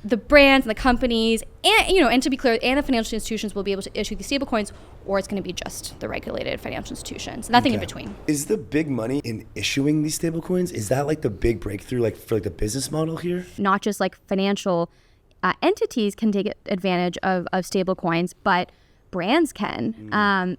the brands and the companies and to be clear, and the financial institutions will be able to issue these stablecoins, or it's going to be just the regulated financial institutions, nothing in between. Is the big money in issuing these stablecoins, is that like the big breakthrough like for like the business model here? Not just like financial entities can take advantage of stablecoins, but brands can,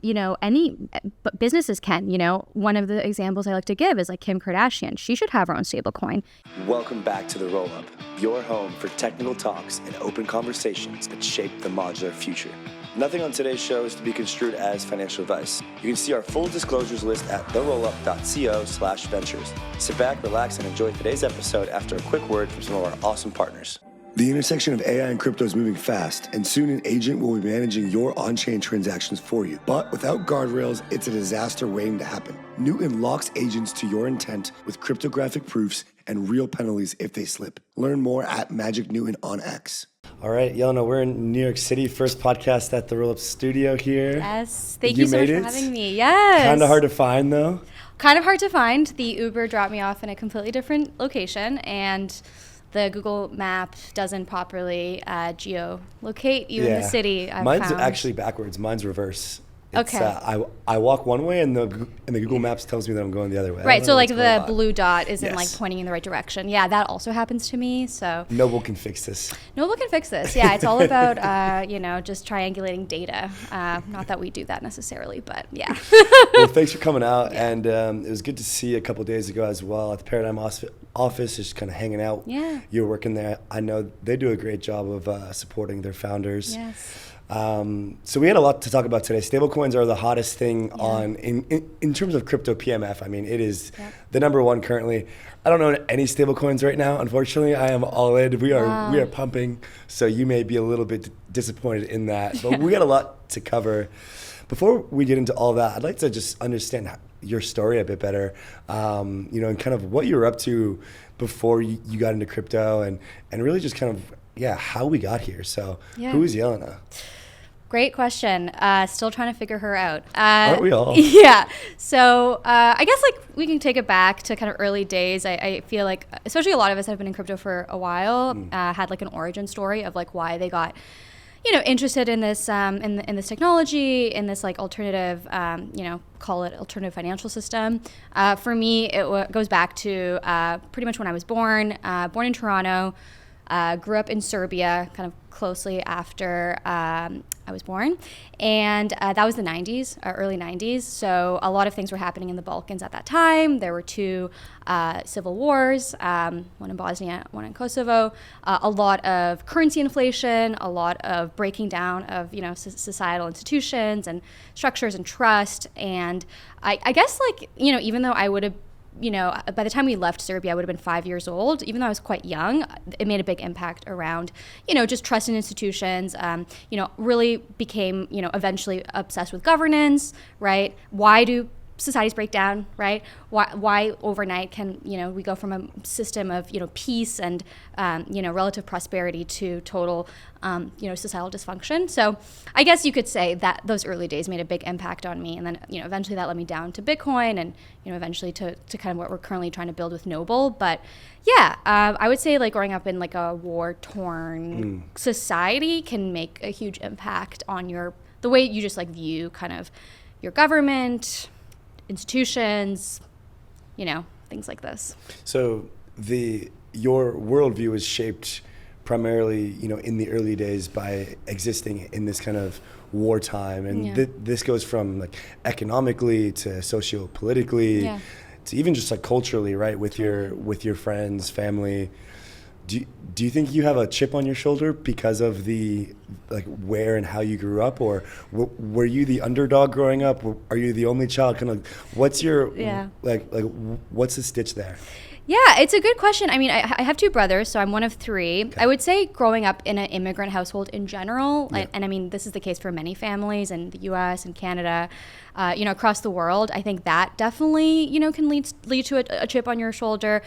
but businesses can. One of the examples I like to give is like Kim Kardashian. She should have her own stablecoin. Welcome back to The Roll-Up, your home for technical talks and open conversations that shape the modular future. Nothing on today's show is to be construed as financial advice. You can see our full disclosures list at therollup.co/ventures. Sit back, relax, and enjoy today's episode after a quick word from some of our awesome partners. The intersection of AI and crypto is moving fast, and soon an agent will be managing your on-chain transactions for you. But without guardrails, it's a disaster waiting to happen. Newton locks agents to your intent with cryptographic proofs and real penalties if they slip. Learn more at Magic Newton on X. All right, Jelena, we're in New York City. First podcast at the Roll-Up studio here. Yes, thank you so much for having me. Yes. Kind of hard to find, though. Kind of hard to find. The Uber dropped me off in a completely different location, and the Google map doesn't properly geolocate you in the city. Mine's actually backwards. Mine's reverse. It's, okay. I walk one way, and the Google Maps tells me that I'm going the other way. Right. So like the blue dot isn't like pointing in the right direction. Yeah, that also happens to me. So Noble can fix this. Noble can fix this. Yeah, it's all about just triangulating data. Not that we do that necessarily, but yeah. Well, thanks for coming out, and it was good to see you a couple days ago as well at the Paradigm office, just kind of hanging out. Yeah. You were working there. I know they do a great job of supporting their founders. Yes. So we had a lot to talk about today. Stablecoins are the hottest thing in terms of crypto PMF. I mean, it is the number one currently. I don't own any stablecoins right now, unfortunately. I am all in. We are pumping, so you may be a little bit disappointed in that. But we got a lot to cover. Before we get into all that, I'd like to just understand your story a bit better, and kind of what you were up to before you got into crypto, and really just kind of how we got here. So who is Jelena? Great question. Still trying to figure her out. Aren't we all? Yeah. So I guess like we can take it back to kind of early days. I feel like, especially a lot of us have been in crypto for a while, had like an origin story of like why they got, interested in this in this technology, in this like alternative, call it alternative financial system. For me, it goes back to pretty much when I was born in Toronto. Grew up in Serbia kind of closely after I was born. And that was the 90s, early 90s. So a lot of things were happening in the Balkans at that time. There were two civil wars, one in Bosnia, one in Kosovo. A lot of currency inflation, a lot of breaking down of, societal institutions and structures and trust. And I guess like, even though I would have by the time we left Serbia, I would have been 5 years old. Even though I was quite young, it made a big impact around, just trust in institutions, really became, eventually obsessed with governance, right? Why do societies break down, right? Why overnight can, we go from a system of, peace and, relative prosperity to total, societal dysfunction. So I guess you could say that those early days made a big impact on me. And then, eventually that led me down to Bitcoin and, eventually to kind of what we're currently trying to build with Noble. But yeah, I would say like growing up in like a war-torn society can make a huge impact on the way you just like view kind of your government, institutions, things like this. So your worldview is shaped primarily, in the early days by existing in this kind of wartime, and this goes from like economically to socio-politically to even just like culturally, right? With your friends, family. Do you think you have a chip on your shoulder because of the like where and how you grew up, or were you the underdog growing up? Are you the only child? Kind of what's your like what's the stitch there? Yeah, it's a good question. I mean, I have two brothers, so I'm one of three. Okay. I would say growing up in an immigrant household in general, and I mean, this is the case for many families in the U.S. and Canada, across the world. I think that definitely, can lead to a chip on your shoulder.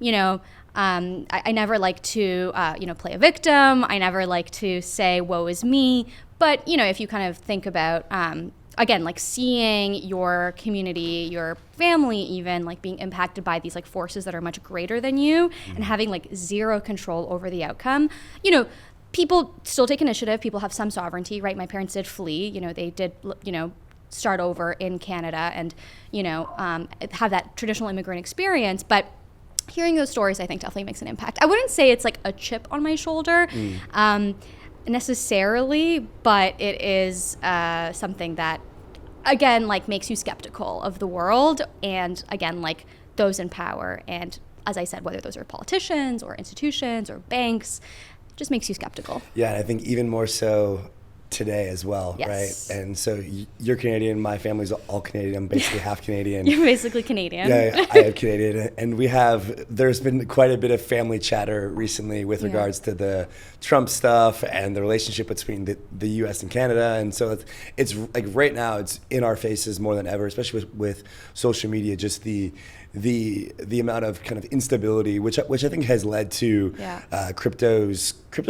I never like to, play a victim. I never like to say, woe is me. But, if you kind of think about again, like seeing your community, your family even like being impacted by these like forces that are much greater than you and having like zero control over the outcome. You know, people still take initiative. People have some sovereignty, right? My parents did flee. You know, they did, you know, start over in Canada and, you know, have that traditional immigrant experience. But hearing those stories, I think definitely makes an impact. I wouldn't say it's like a chip on my shoulder necessarily, but it is something that, again, like makes you skeptical of the world. And again, like those in power. And as I said, whether those are politicians or institutions or banks, just makes you skeptical. Yeah, and I think even more so today as well, yes. right? And so you're Canadian, my family's all Canadian, I'm basically half Canadian. You're basically Canadian. Yeah, I am Canadian. And there's been quite a bit of family chatter recently with regards to the Trump stuff and the relationship between the US and Canada. And so it's like right now it's in our faces more than ever, especially with social media, just the amount of kind of instability, which I think has led to crypto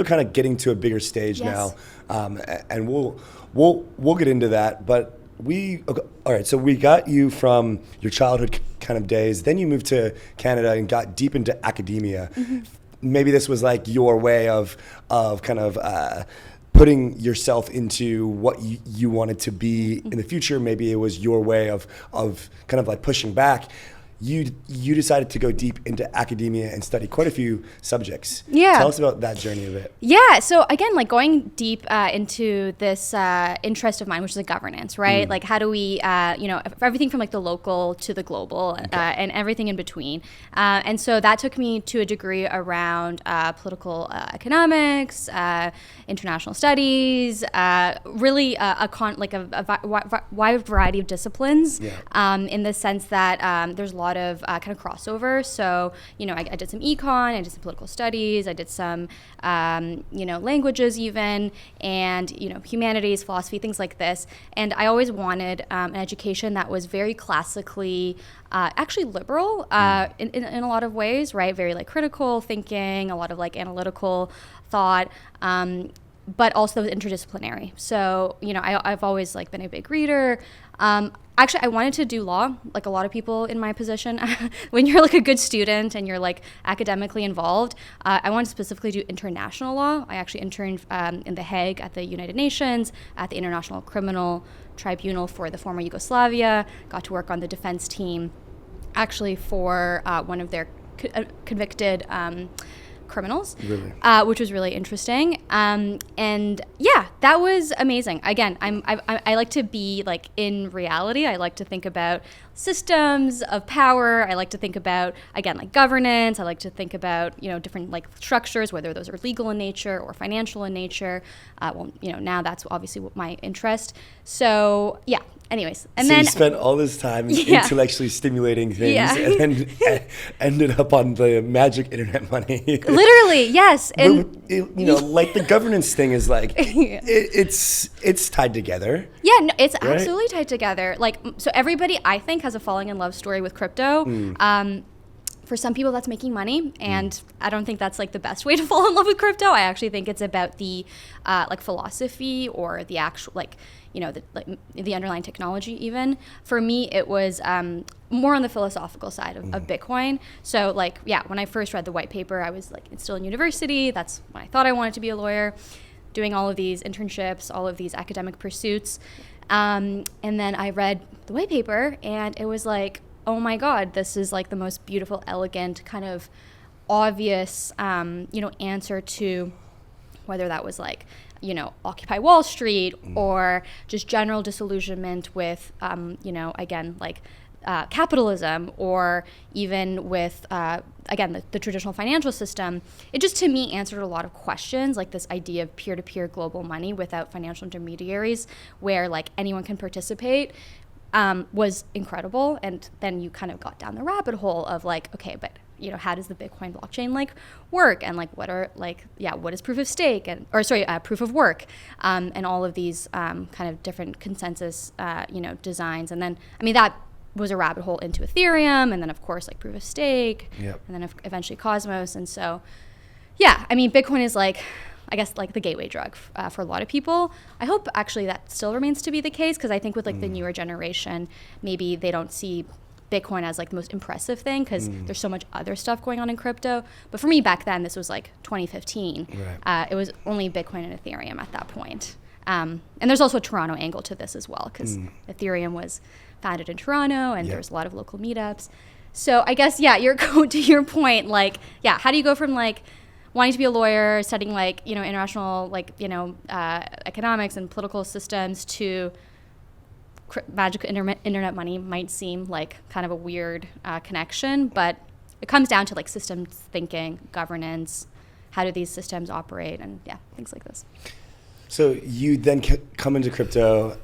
kind of getting to a bigger stage now, and we'll get into that. But all right. So we got you from your childhood kind of days, then you moved to Canada and got deep into academia. Mm-hmm. Maybe this was like your way of kind of putting yourself into what you wanted to be in the future. Maybe it was your way of kind of like pushing back. You decided to go deep into academia and study quite a few subjects. Yeah. Tell us about that journey a bit. Yeah. So again, like going deep into this interest of mine, which is like governance, right? Like how do we, everything from like the local to the global and everything in between. And so that took me to a degree around political economics, international studies, really a wide variety of disciplines in the sense that there's a lot of kind of crossover. So, you know, I did some econ, I did some political studies, I did some, languages even, and, you know, humanities, philosophy, things like this. And I always wanted an education that was very classically actually liberal in a lot of ways, right? Very like critical thinking, a lot of like analytical thought, but also interdisciplinary. So, you know, I've always like been a big reader. Actually, I wanted to do law, like a lot of people in my position. When you're like a good student and you're like academically involved, I wanted to specifically do international law. I actually interned in The Hague at the United Nations, at the International Criminal Tribunal for the former Yugoslavia, got to work on the defense team actually for one of their convicted criminals, really? Which was really interesting. And yeah, that was amazing. Again, I like to be like in reality. I like to think about systems of power. I like to think about, again, like governance. I like to think about, you know, different like structures, whether those are legal in nature or financial in nature. Well, you know, now that's obviously what my interest. So yeah. Anyways, and so then you spent all this time intellectually stimulating things, and then ended up on the magic internet money. Literally, yes. And like the governance thing is like it's tied together. Yeah, no, it's absolutely tied together. Like, so everybody I think has a falling in love story with crypto. For some people, that's making money, and I don't think that's like the best way to fall in love with crypto. I actually think it's about the like philosophy or the actual like, you know, the underlying technology even. For me, it was more on the philosophical side of Bitcoin. So like, yeah, when I first read the white paper, I was like, it's still in university. That's when I thought I wanted to be a lawyer, doing all of these internships, all of these academic pursuits. And then I read the white paper, and it was like, oh my God, this is like the most beautiful, elegant, kind of obvious, answer to whether that was like, you know, Occupy Wall Street or just general disillusionment with, again, like capitalism, or even with, again, the traditional financial system. It just, to me, answered a lot of questions, like this idea of peer-to-peer global money without financial intermediaries, where like anyone can participate. Was incredible. And then you kind of got down the rabbit hole of like, okay, but you know, how does the Bitcoin blockchain like work, and like what is proof of stake, and proof of work, and all of these kind of different consensus designs. And then that was a rabbit hole into Ethereum, and then of course like proof of stake, and then eventually Cosmos. And so Bitcoin is like I guess like the gateway drug for a lot of people. I hope actually that still remains to be the case, because I think with like the newer generation, maybe they don't see Bitcoin as like the most impressive thing because there's so much other stuff going on in crypto. But for me back then, this was like 2015. Right. It was only Bitcoin and Ethereum at that point. And there's also a Toronto angle to this as well, because Ethereum was founded in Toronto and there's a lot of local meetups. So I guess, to your point, like, how do you go from like wanting to be a lawyer, studying like, international, like, economics and political systems to magical internet money? Might seem like kind of a weird connection, but it comes down to like systems thinking, governance, how do these systems operate, and things like this. So you then come into crypto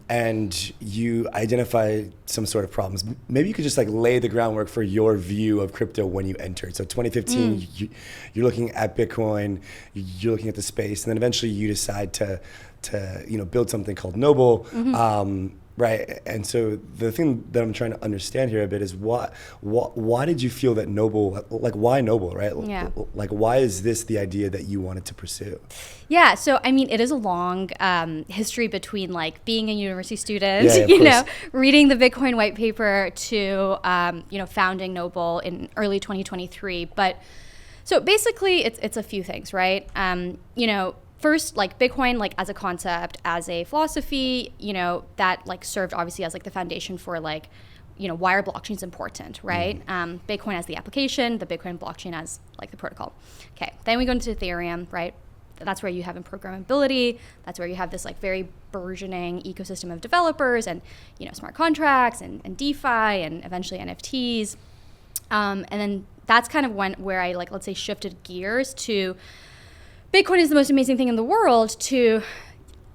and you identify some sort of problems. Maybe you could just like lay the groundwork for your view of crypto when you entered. So 2015, you're looking at Bitcoin, you're looking at the space, and then eventually you decide to build something called Noble. Right. And so the thing that I'm trying to understand here a bit is why did you feel that Noble, like why Noble, right? Yeah. Like why is this the idea that you wanted to pursue? Yeah. So, I mean, it is a long history between like being a university student, reading the Bitcoin white paper to, founding Noble in early 2023. But so basically it's a few things, right? First, like Bitcoin, like as a concept, as a philosophy, that like served obviously as like the foundation for like, why are blockchains important, right? Bitcoin as the application, the Bitcoin blockchain as like the protocol. Okay, then we go into Ethereum, right? That's where you have programmability. That's where you have this like very burgeoning ecosystem of developers and, smart contracts and DeFi and eventually NFTs. And then that's kind of where I like, let's say, shifted gears to Bitcoin is the most amazing thing in the world to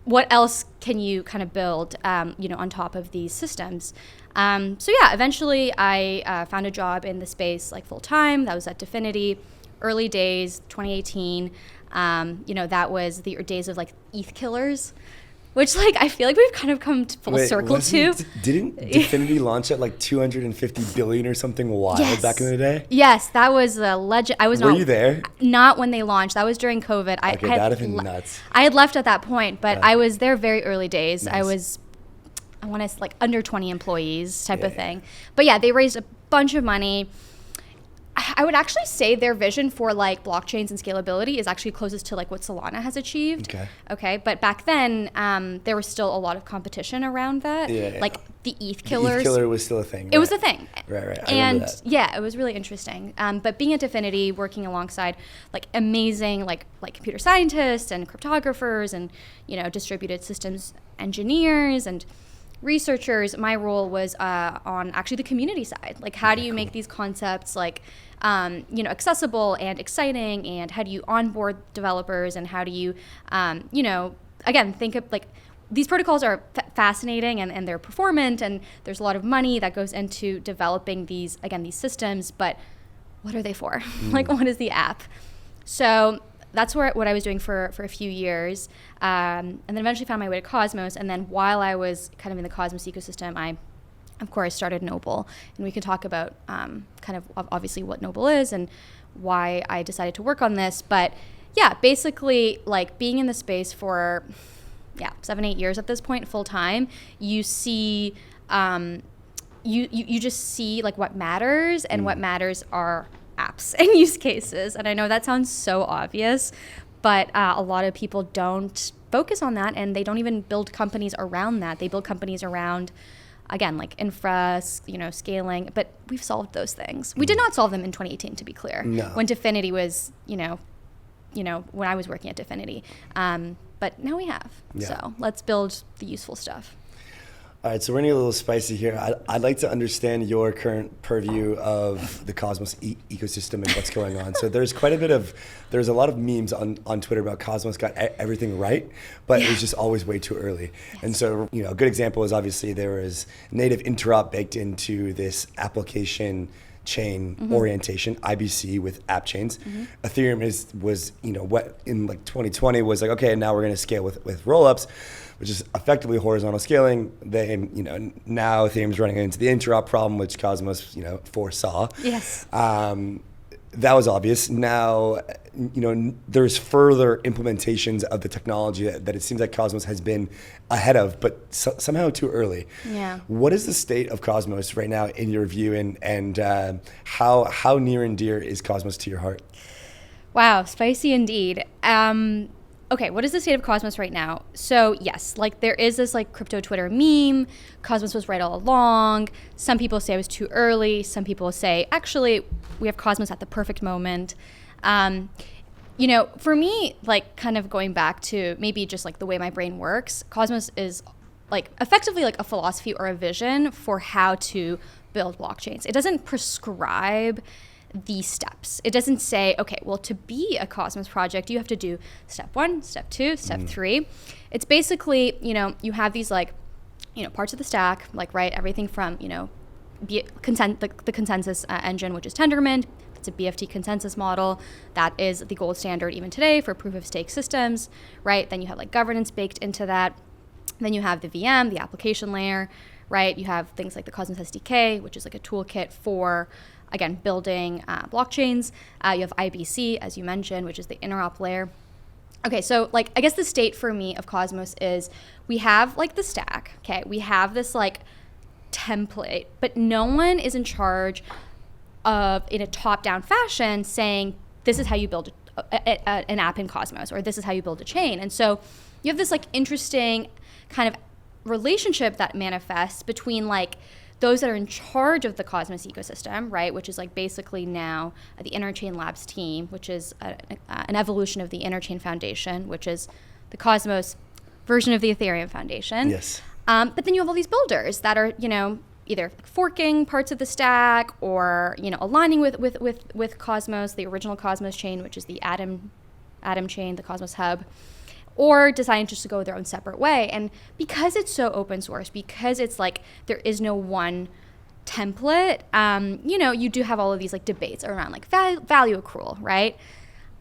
what else can you kind of build, on top of these systems. Eventually I found a job in the space like full time. That was at Definity, early days, 2018. That was the days of like ETH killers, which like I feel like we've kind of come full circle to. Didn't Definity launch at like 250 billion or something wild back in the day? Yes, that was a legend. Were you there? Not when they launched. That was during COVID. That'd have been nuts. I had left at that point, but I was there very early days. Nice. I want to like under 20 employees type of thing. But they raised a bunch of money. I would actually say their vision for like blockchains and scalability is actually closest to like what Solana has achieved. Okay. But back then, there was still a lot of competition around that. Like the ETH killers. The ETH killer was still a thing. It was a thing. Right. I remember that. It was really interesting. But being at Definity, working alongside like amazing like computer scientists and cryptographers and distributed systems engineers and researchers, my role was on actually the community side. Like, how do you make these concepts like accessible and exciting, and how do you onboard developers, and how do you again think of like these protocols are fascinating and they're performant, and there's a lot of money that goes into developing these systems, but what are they for? Like, what is the app? So that's what I was doing for a few years, and then eventually found my way to Cosmos. And then while I was kind of in the Cosmos ecosystem, I, of course, started Noble. And we can talk about kind of obviously what Noble is and why I decided to work on this. But basically, like being in the space for 7-8 years at this point, full time, you see, you just see like what matters, and what matters are apps and use cases. And I know that sounds so obvious, but a lot of people don't focus on that, and they don't even build companies around that. They build companies around, again, like infra, scaling, but we've solved those things. We did not solve them in 2018, to be clear. No. When Definity was, when I was working at Definity. But now we have. So let's build the useful stuff. All right, so we're getting a little spicy here. I'd like to understand your current purview of the Cosmos ecosystem and what's going on. So there's a lot of memes on Twitter about Cosmos got everything right, but it was just always way too early. Yes. And so, a good example is obviously there was native interop baked into this application chain orientation, IBC with app chains. Ethereum was what in like 2020 was like, okay, now we're going to scale with rollups, which is effectively horizontal scaling. Now Ethereum's running into the interop problem, which Cosmos foresaw. Yes. that was obvious. Now, there's further implementations of the technology that it seems like Cosmos has been ahead of, but somehow too early. Yeah. What is the state of Cosmos right now in your view, and how near and dear is Cosmos to your heart? Wow, spicy indeed. Okay, what is the state of Cosmos right now? So yes, like there is this like crypto Twitter meme. Cosmos was right all along. Some people say it was too early. Some people say, actually, we have Cosmos at the perfect moment. For me, like kind of going back to maybe just like the way my brain works, Cosmos is like effectively like a philosophy or a vision for how to build blockchains. It doesn't prescribe the steps. It doesn't say, okay, well, to be a Cosmos project, you have to do step 1, step 2, step 3. It's basically, you have these like, parts of the stack, like, right, everything from, the consensus engine, which is Tendermint. It's a BFT consensus model. That is the gold standard even today for proof of stake systems, right? Then you have like governance baked into that. Then you have the VM, the application layer, right? You have things like the Cosmos SDK, which is like a toolkit for, again, building blockchains. You have IBC, as you mentioned, which is the interop layer. Okay, so like I guess the state for me of Cosmos is we have like the stack, okay? We have this like template, but no one is in charge of, in a top-down fashion, saying this is how you build an app in Cosmos, or this is how you build a chain. And so you have this like interesting kind of relationship that manifests between like those that are in charge of the Cosmos ecosystem, right, which is like basically now the Interchain Labs team, which is an evolution of the Interchain Foundation, which is the Cosmos version of the Ethereum Foundation. Yes. But then you have all these builders that are, either forking parts of the stack or, aligning with Cosmos, the original Cosmos chain, which is the Atom chain, the Cosmos Hub, or deciding just to go their own separate way. And because it's so open source, because it's like there is no one template, you do have all of these like debates around like value accrual, right?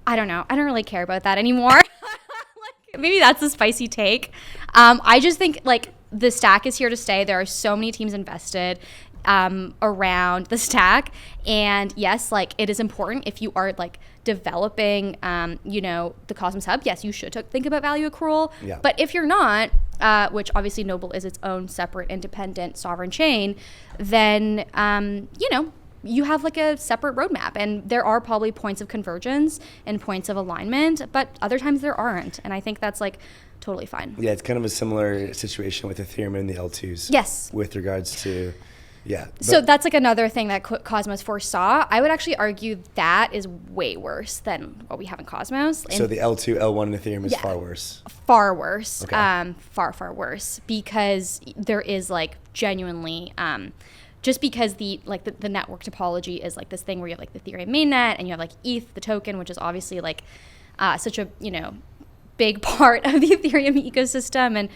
I don't know. I don't really care about that anymore. Like, maybe that's a spicy take. I just think like the stack is here to stay. There are so many teams invested around the stack. And yes, like it is important if you are like developing, the Cosmos Hub, yes, you should think about value accrual. Yeah. But if you're not, which obviously Noble is its own separate, independent, sovereign chain, then, you have like a separate roadmap. And there are probably points of convergence and points of alignment, but other times there aren't. And I think that's like totally fine. Yeah, it's kind of a similar situation with Ethereum and the L2s. Yes. With regards to... Yeah. So that's like another thing that Cosmos foresaw. I would actually argue that is way worse than what we have in Cosmos. So the L2, L1 in Ethereum is far worse. Far worse. Okay. Far worse, because there is like genuinely just because the network topology is like this thing where you have like the Ethereum mainnet and you have like ETH, the token, which is obviously like such a big part of the Ethereum ecosystem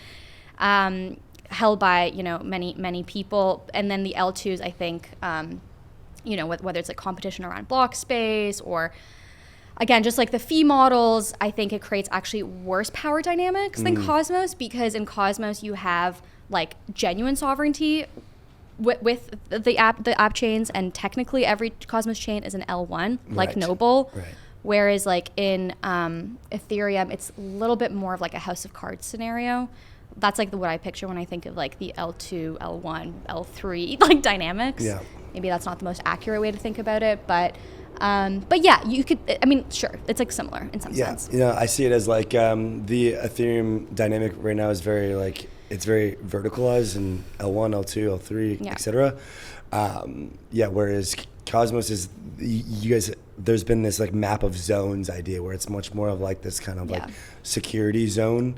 and held by many people. And then the L2s, I think whether it's like competition around block space or again just like the fee models, I think it creates actually worse power dynamics than Cosmos, because in Cosmos you have like genuine sovereignty with the app chains, and technically every Cosmos chain is an L1 like Noble. Right. Whereas like in Ethereum, it's a little bit more of like a house of cards scenario. That's like what I picture when I think of like the L2, L1, L3 like dynamics. Yeah. Maybe that's not the most accurate way to think about it, but yeah, you could. I mean, sure, it's like similar in some sense. Yeah, I see it as like the Ethereum dynamic right now is very like it's very verticalized in L1, L2, L3, etc. Whereas Cosmos is you guys. There's been this like map of zones idea where it's much more of like this kind of like security zone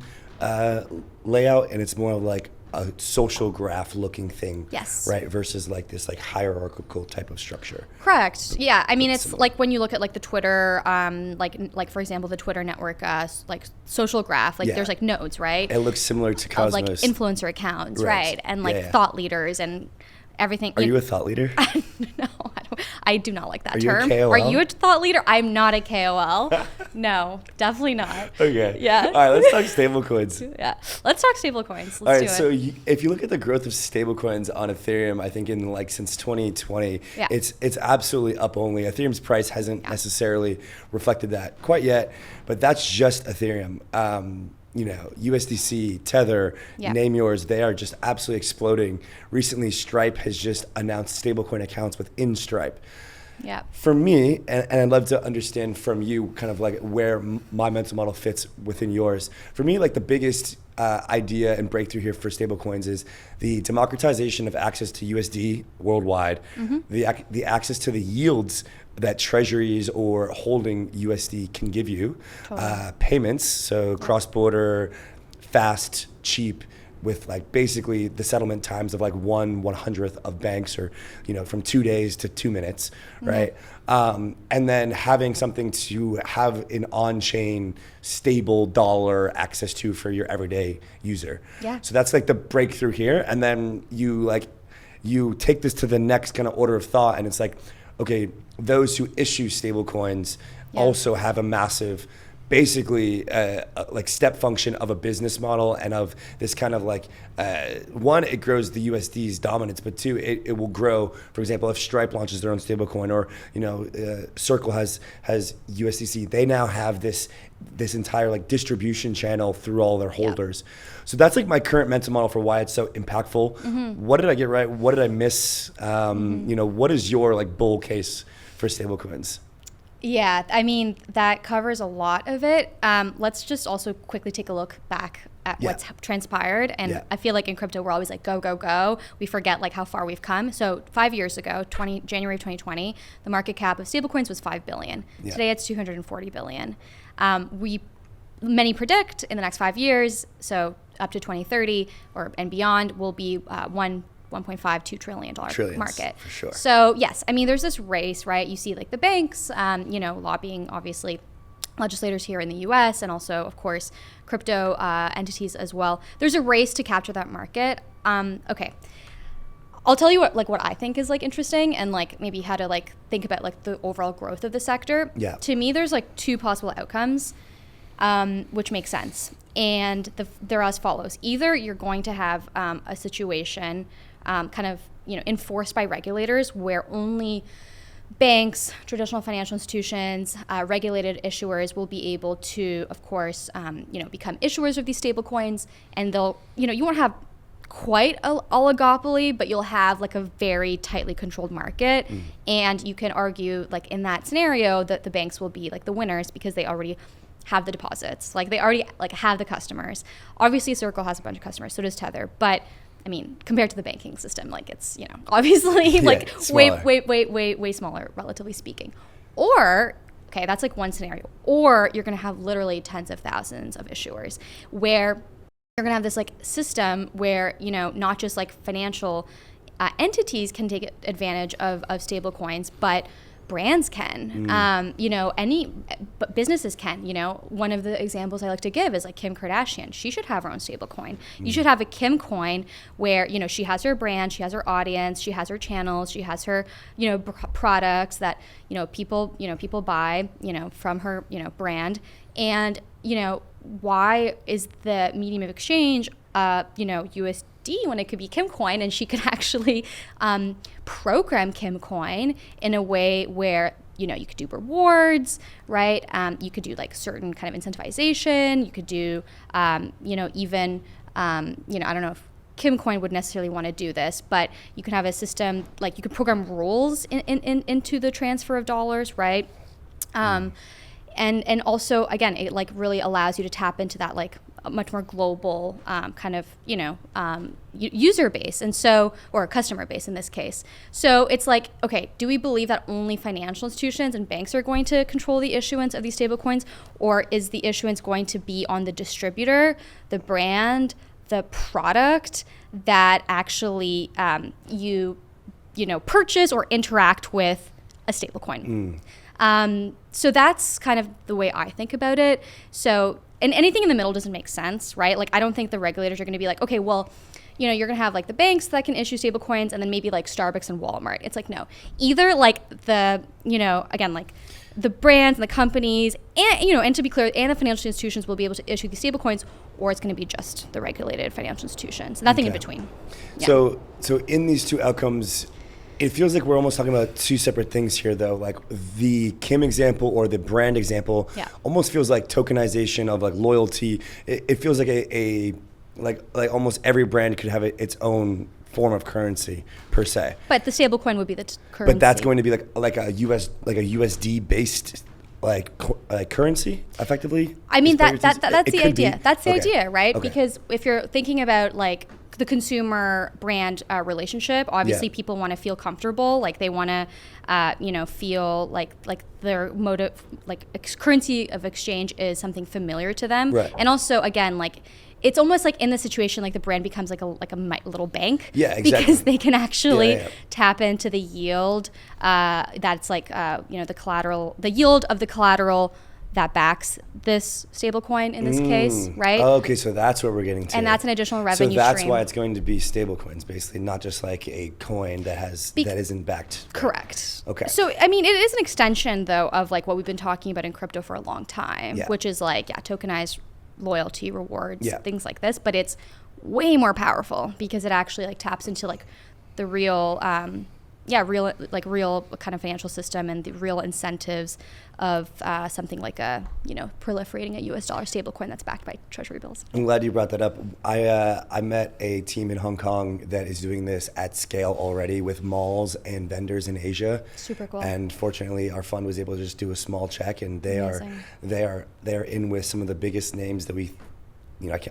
layout, and it's more of like a social graph looking thing, right, versus like this like hierarchical type of structure. Correct. Yeah, I mean, it's similar. Like when you look at like the Twitter like for example the Twitter network like social graph, like there's like nodes, right? It looks similar to Cosmos, like influencer accounts, right? And like thought leaders and everything. Are you a thought leader? No, I do not like that Are you a term. KOL? Are you a thought leader? I'm not a KOL. No, definitely not. Okay. Yeah. All right, let's talk stablecoins. Yeah. Let's talk stablecoins. Let's All right, do it. so if you look at the growth of stablecoins on Ethereum, I think in like since 2020, Yeah. it's absolutely up only. Ethereum's price hasn't necessarily reflected that quite yet, but that's just Ethereum. USDC, Tether, name yours, they are just absolutely exploding. Recently, Stripe has just announced stablecoin accounts within Stripe. Yeah. For me, and I'd love to understand from you kind of like where my mental model fits within yours. For me, like the biggest idea and breakthrough here for stablecoins is the democratization of access to USD worldwide, the access to the yields that treasuries or holding USD can give you, payments, so cross-border, fast, cheap, with like basically the settlement times of like 1/100th of banks, or from 2 days to 2 minutes, right? And then having something to have an on-chain stable dollar access to for your everyday user. Yeah. So that's like the breakthrough here, and then you take this to the next kind of order of thought, and it's like, okay, those who issue stablecoins also have a massive, basically like step function of a business model and of this kind of like, one, it grows the USD's dominance, but two, it will grow. For example, if Stripe launches their own stablecoin, or Circle has USDC, they now have this entire like distribution channel through all their holders. So that's like my current mental model for why it's so impactful. What did I get right? What did I miss? What is your like bull case for stablecoins? Yeah, I mean, that covers a lot of it. Let's just also quickly take a look back at what's transpired. And I feel like in crypto, we're always like, go, go, go. We forget like how far we've come. So 5 years ago, January of 2020, the market cap of stablecoins was $5 billion. Today it's $240 billion. Many predict in the next 5 years, so up to 2030 and beyond, will be $1.52 trillion market. For sure. So yes, I mean, there's this race, right? You see like the banks, lobbying, obviously, legislators here in the US, and also, of course, crypto entities as well. There's a race to capture that market. Okay. I'll tell you what I think is like interesting, and like maybe how to like think about like the overall growth of the sector. Yeah. To me, there's like two possible outcomes, which makes sense. And they're as follows. Either you're going to have a situation enforced by regulators where only banks, traditional financial institutions, regulated issuers will be able to, of course, become issuers of these stable coins, and they'll, you won't have quite an oligopoly, but you'll have like a very tightly controlled market. And you can argue like in that scenario that the banks will be like the winners because they already have the deposits, like they already like have the customers. Obviously Circle has a bunch of customers, so does Tether, but I mean, compared to the banking system, like it's, obviously like way smaller, relatively speaking. Or, okay, that's like one scenario. Or you're going to have literally tens of thousands of issuers where you're going to have this like system where, not just like financial entities can take advantage of stable coins, but brands can, but businesses can. One of the examples I like to give is like Kim Kardashian. She should have her own stable coin. You should have a Kim coin where, she has her brand, she has her audience, she has her channels, she has her, products that, people buy, from her, brand. And, why is the medium of exchange, USD, when it could be Kim coin, and she could actually program Kim coin in a way where you could do rewards, right? You could do like certain kind of incentivization. You could do even I don't know if Kim coin would necessarily want to do this, but you can have a system like you could program rules into the transfer of dollars, right? And also, again, it like really allows you to tap into that like a much more global user base, and so, or customer base in this case. So it's like, okay, do we believe that only financial institutions and banks are going to control the issuance of these stablecoins, or is the issuance going to be on the distributor, the brand, the product that actually you purchase or interact with a stablecoin? So that's kind of the way I think about it. So, and anything in the middle doesn't make sense, right? Like, I don't think the regulators are going to be like, okay, well, you're going to have like the banks that can issue stable coins and then maybe like Starbucks and Walmart. It's like, no, either like the, again, like the brands and the companies and, and to be clear, and the financial institutions will be able to issue these stable coins, or it's going to be just the regulated financial institutions, nothing in between. Yeah. So in these two outcomes, it feels like we're almost talking about two separate things here, though. Like the Kim example or the brand example almost feels like tokenization of like loyalty. It feels like like almost every brand could have its own form of currency per se. But the stablecoin would be the currency. But that's going to be like a USD-based currency, effectively. I mean that's the idea. That's the idea, right? Okay. Because if you're thinking about like the consumer brand relationship, obviously people want to feel comfortable, like they want to feel like their motive, like currency of exchange is something familiar to them. Right. And also again, like it's almost like in the situation, like the brand becomes like a little bank. Yeah, exactly. Because they can actually tap into the yield that's like the collateral, the yield of the collateral that backs this stablecoin in this case, right? Oh, okay, so that's what we're getting to. And that's an additional revenue stream. So that's why it's going to be stablecoins, basically, not just like a coin that isn't backed. Correct. Okay. So, I mean, it is an extension, though, of like what we've been talking about in crypto for a long time, which is like, tokenized loyalty, rewards, things like this. But it's way more powerful because it actually like taps into like the real real kind of financial system and the real incentives of something like a proliferating a US dollar stablecoin that's backed by treasury bills. I'm glad you brought that up. I met a team in Hong Kong that is doing this at scale already with malls and vendors in Asia. Super cool. And fortunately, our fund was able to just do a small check, and they are in with some of the biggest names that we.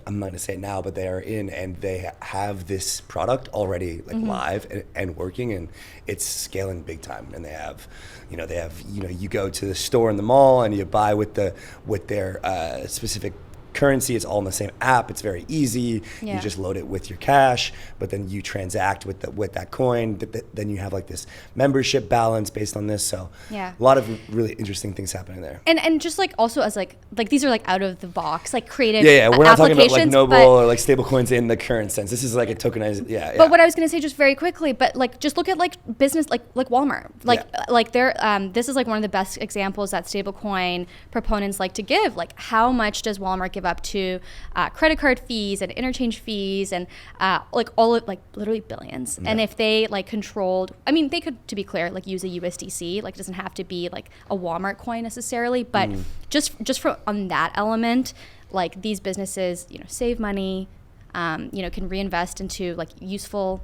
I'm not going to say it now, but they are in, and they have this product already live and working, and it's scaling big time. And they have you go to the store in the mall and you buy with their specific currency. It's all in the same app. It's very easy. You just load it with your cash, but then you transact with that coin. Then you have like this membership balance based on this. So a lot of really interesting things happening there. And just like also as like these are like out of the box, like creative we're not talking about like Noble or like stablecoins in the current sense. This is like a tokenized But what I was going to say just very quickly, but like just look at like business like Walmart. Like they're this is like one of the best examples that stablecoin proponents like to give. Like how much does Walmart give up to credit card fees and interchange fees and like all of like literally billions. And if they like controlled, I mean, they could, to be clear, like use a USDC. Like it doesn't have to be like a Walmart coin necessarily, but just from on that element, like these businesses, save money, can reinvest into like useful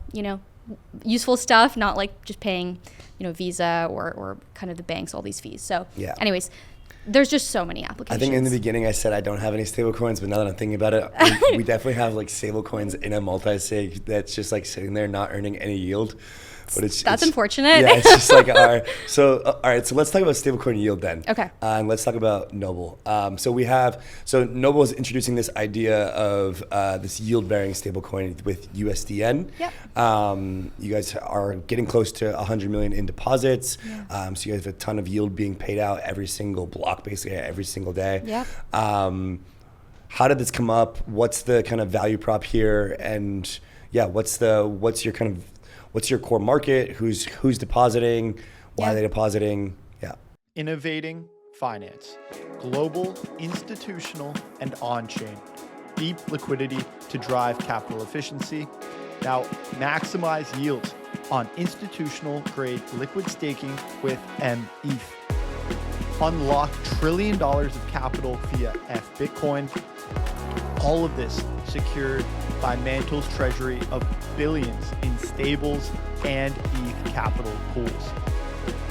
stuff, not like just paying, Visa or kind of the banks all these fees. So anyways, there's just so many applications. I think in the beginning I said I don't have any stable coins, but now that I'm thinking about it, we definitely have like stable coins in a multi-sig that's just like sitting there not earning any yield. But that's unfortunate. Yeah, it's just like all right. So let's talk about Stablecoin Yield then. Okay. And let's talk about Noble. So Noble is introducing this idea of this yield-bearing stablecoin with USDN. Yep. You guys are getting close to 100 million in deposits. Yeah. So you guys have a ton of yield being paid out every single block, basically every single day. Yep. How did this come up? What's the kind of value prop here? And what's your core market? Who's depositing? Why are they depositing? Yeah. Innovating finance. Global, institutional, and on-chain. Deep liquidity to drive capital efficiency. Now, maximize yields on institutional-grade liquid staking with METH. Unlock $1 trillion of capital via Bitcoin. All of this secured by Mantle's treasury of billions in stables and ETH capital pools.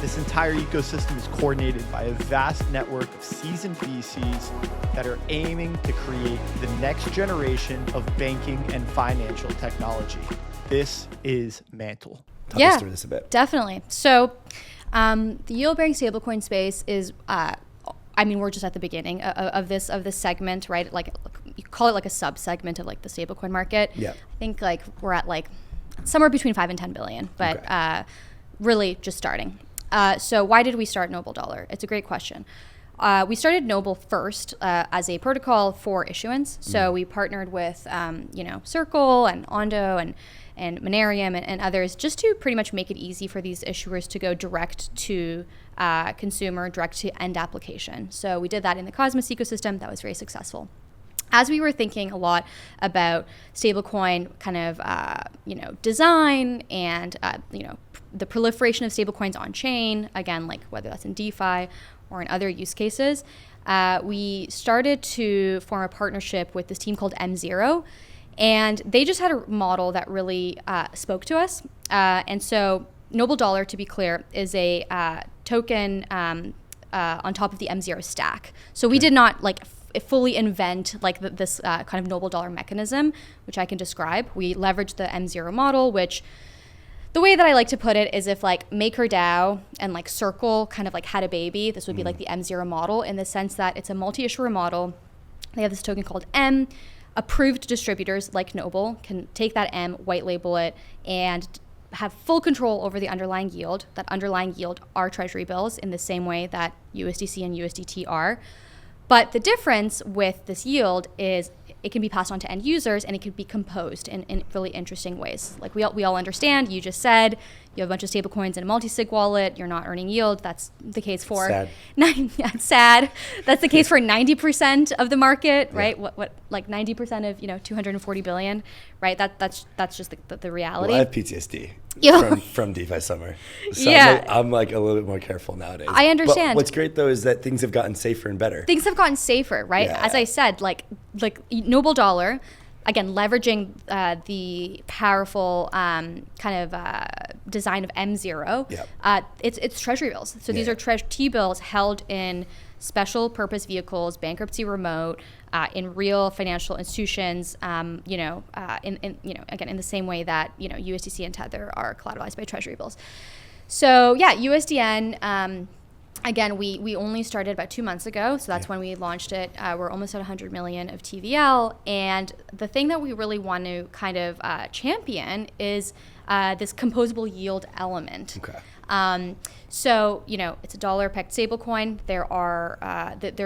This entire ecosystem is coordinated by a vast network of seasoned VCs that are aiming to create the next generation of banking and financial technology. This is Mantle. Talk us through this a bit. Definitely. So the yield-bearing stablecoin space is, we're just at the beginning of this segment, right? Like you call it like a sub-segment of like the stablecoin market. Yeah. I think like we're at like somewhere between 5 and 10 billion, but really just starting. So why did we start Noble Dollar? It's a great question. we started Noble first as a protocol for issuance. So we partnered with, Circle and Ondo and Monerium and others, just to pretty much make it easy for these issuers to go direct to consumer, direct to end application. So we did that in the Cosmos ecosystem. That was very successful. As we were thinking a lot about stablecoin kind of, design and, the proliferation of stablecoins on chain, again, like whether that's in DeFi or in other use cases, we started to form a partnership with this team called M0. And they just had a model that really spoke to us. And so Noble Dollar, to be clear, is a token on top of the M0 stack. So we did not fully invent this kind of Noble Dollar mechanism, which I can describe. We leveraged the M0 model, which the way that I like to put it is if MakerDAO and Circle kind of had a baby, this would be the M0 model, in the sense that it's a multi-issuer model. They have this token called M. Approved distributors like Noble can take that M, white label it, and have full control over the underlying yield. That underlying yield are treasury bills in the same way that USDC and USDT are. But the difference with this yield is it can be passed on to end users, and it can be composed in really interesting ways. We all understand, you just said, you have a bunch of stablecoins in a multi-sig wallet, you're not earning yield. That's the case for... Sad. It's sad. That's the case for 90% of the market, right? What 90% of, 240 billion, right? That's just the reality. Well, I have PTSD from DeFi summer. So I'm a little bit more careful nowadays. I understand. But what's great though is that things have gotten safer and better. Things have gotten safer, right? Yeah. As I said, like Noble Dollar, again, leveraging the powerful design of M0. It's treasury bills. So these are T-bills held in special purpose vehicles, bankruptcy remote, in real financial institutions. Again, in the same way that USDC and Tether are collateralized by treasury bills. So USDN. Again, we only started about 2 months ago, so that's when we launched it. We're almost at 100 million of TVL, and the thing that we really want to kind of champion is this composable yield element. Okay. So it's a dollar-pegged stablecoin. There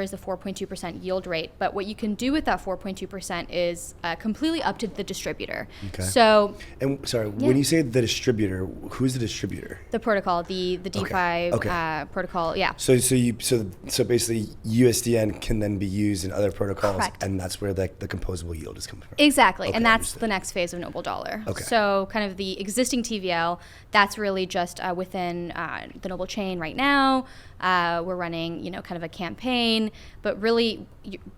is the 4.2% yield rate, but what you can do with that 4.2% is completely up to the distributor. Okay. So, and sorry, when you say the distributor, who's the distributor? The protocol, the DeFi protocol. Yeah. So basically USDN can then be used in other protocols. Correct. And that's where the composable yield is coming from. Exactly. Okay, and that's understood. the next phase of Noble Dollar. Okay. So kind of the existing TVL, that's really just within the Noble chain right now. We're running, kind of a campaign, but really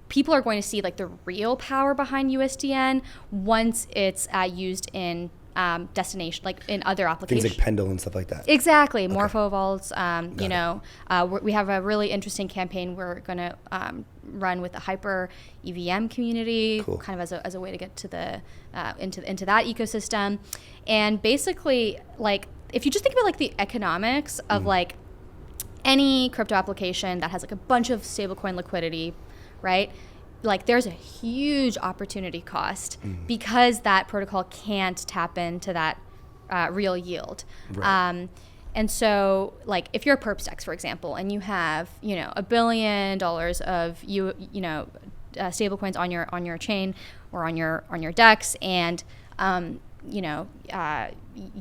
people are going to see the real power behind USDN once it's used in destination, in other applications. Things like Pendle and stuff like that. Exactly. Okay. Morpho vaults, we have a really interesting campaign we're going to run with the hyper EVM community, cool. kind of as a way to get to the into that ecosystem. And basically, if you just think about the economics of any crypto application that has a bunch of stablecoin liquidity, right? There's a huge opportunity cost because that protocol can't tap into that real yield. Right. And so, if you're a perpstex, for example, and you have, $1 billion of stablecoins on your chain or on your DEX, and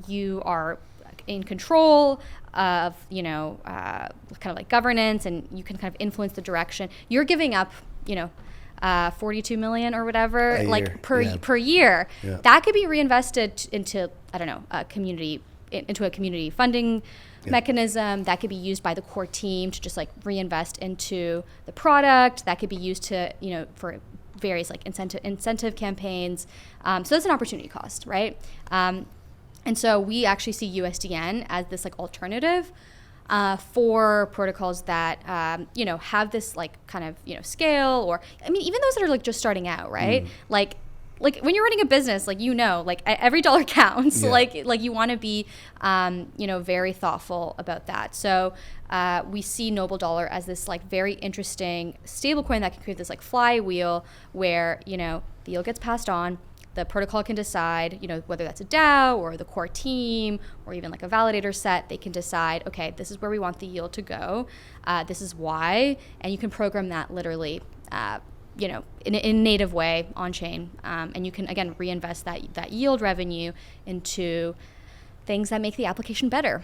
you are in control of kind of governance, and you can kind of influence the direction. You're giving up 42 million or whatever per year. Yeah. That could be reinvested into a community funding mechanism. That could be used by the core team to just reinvest into the product. That could be used to for various incentive campaigns. So that's an opportunity cost, right? And so we actually see USDN as this alternative for protocols that have this kind of scale, or even those that are just starting out, right? Like when you're running a business, every dollar counts. Yeah. You want to be very thoughtful about that. So we see Noble Dollar as this very interesting stablecoin that can create this flywheel where the yield gets passed on. the protocol can decide, whether that's a DAO or the core team or even like a validator set, they can decide, okay, this is where we want the yield to go. This is why. And you can program that literally, in a native way on chain. And you can, again, reinvest that yield revenue into things that make the application better,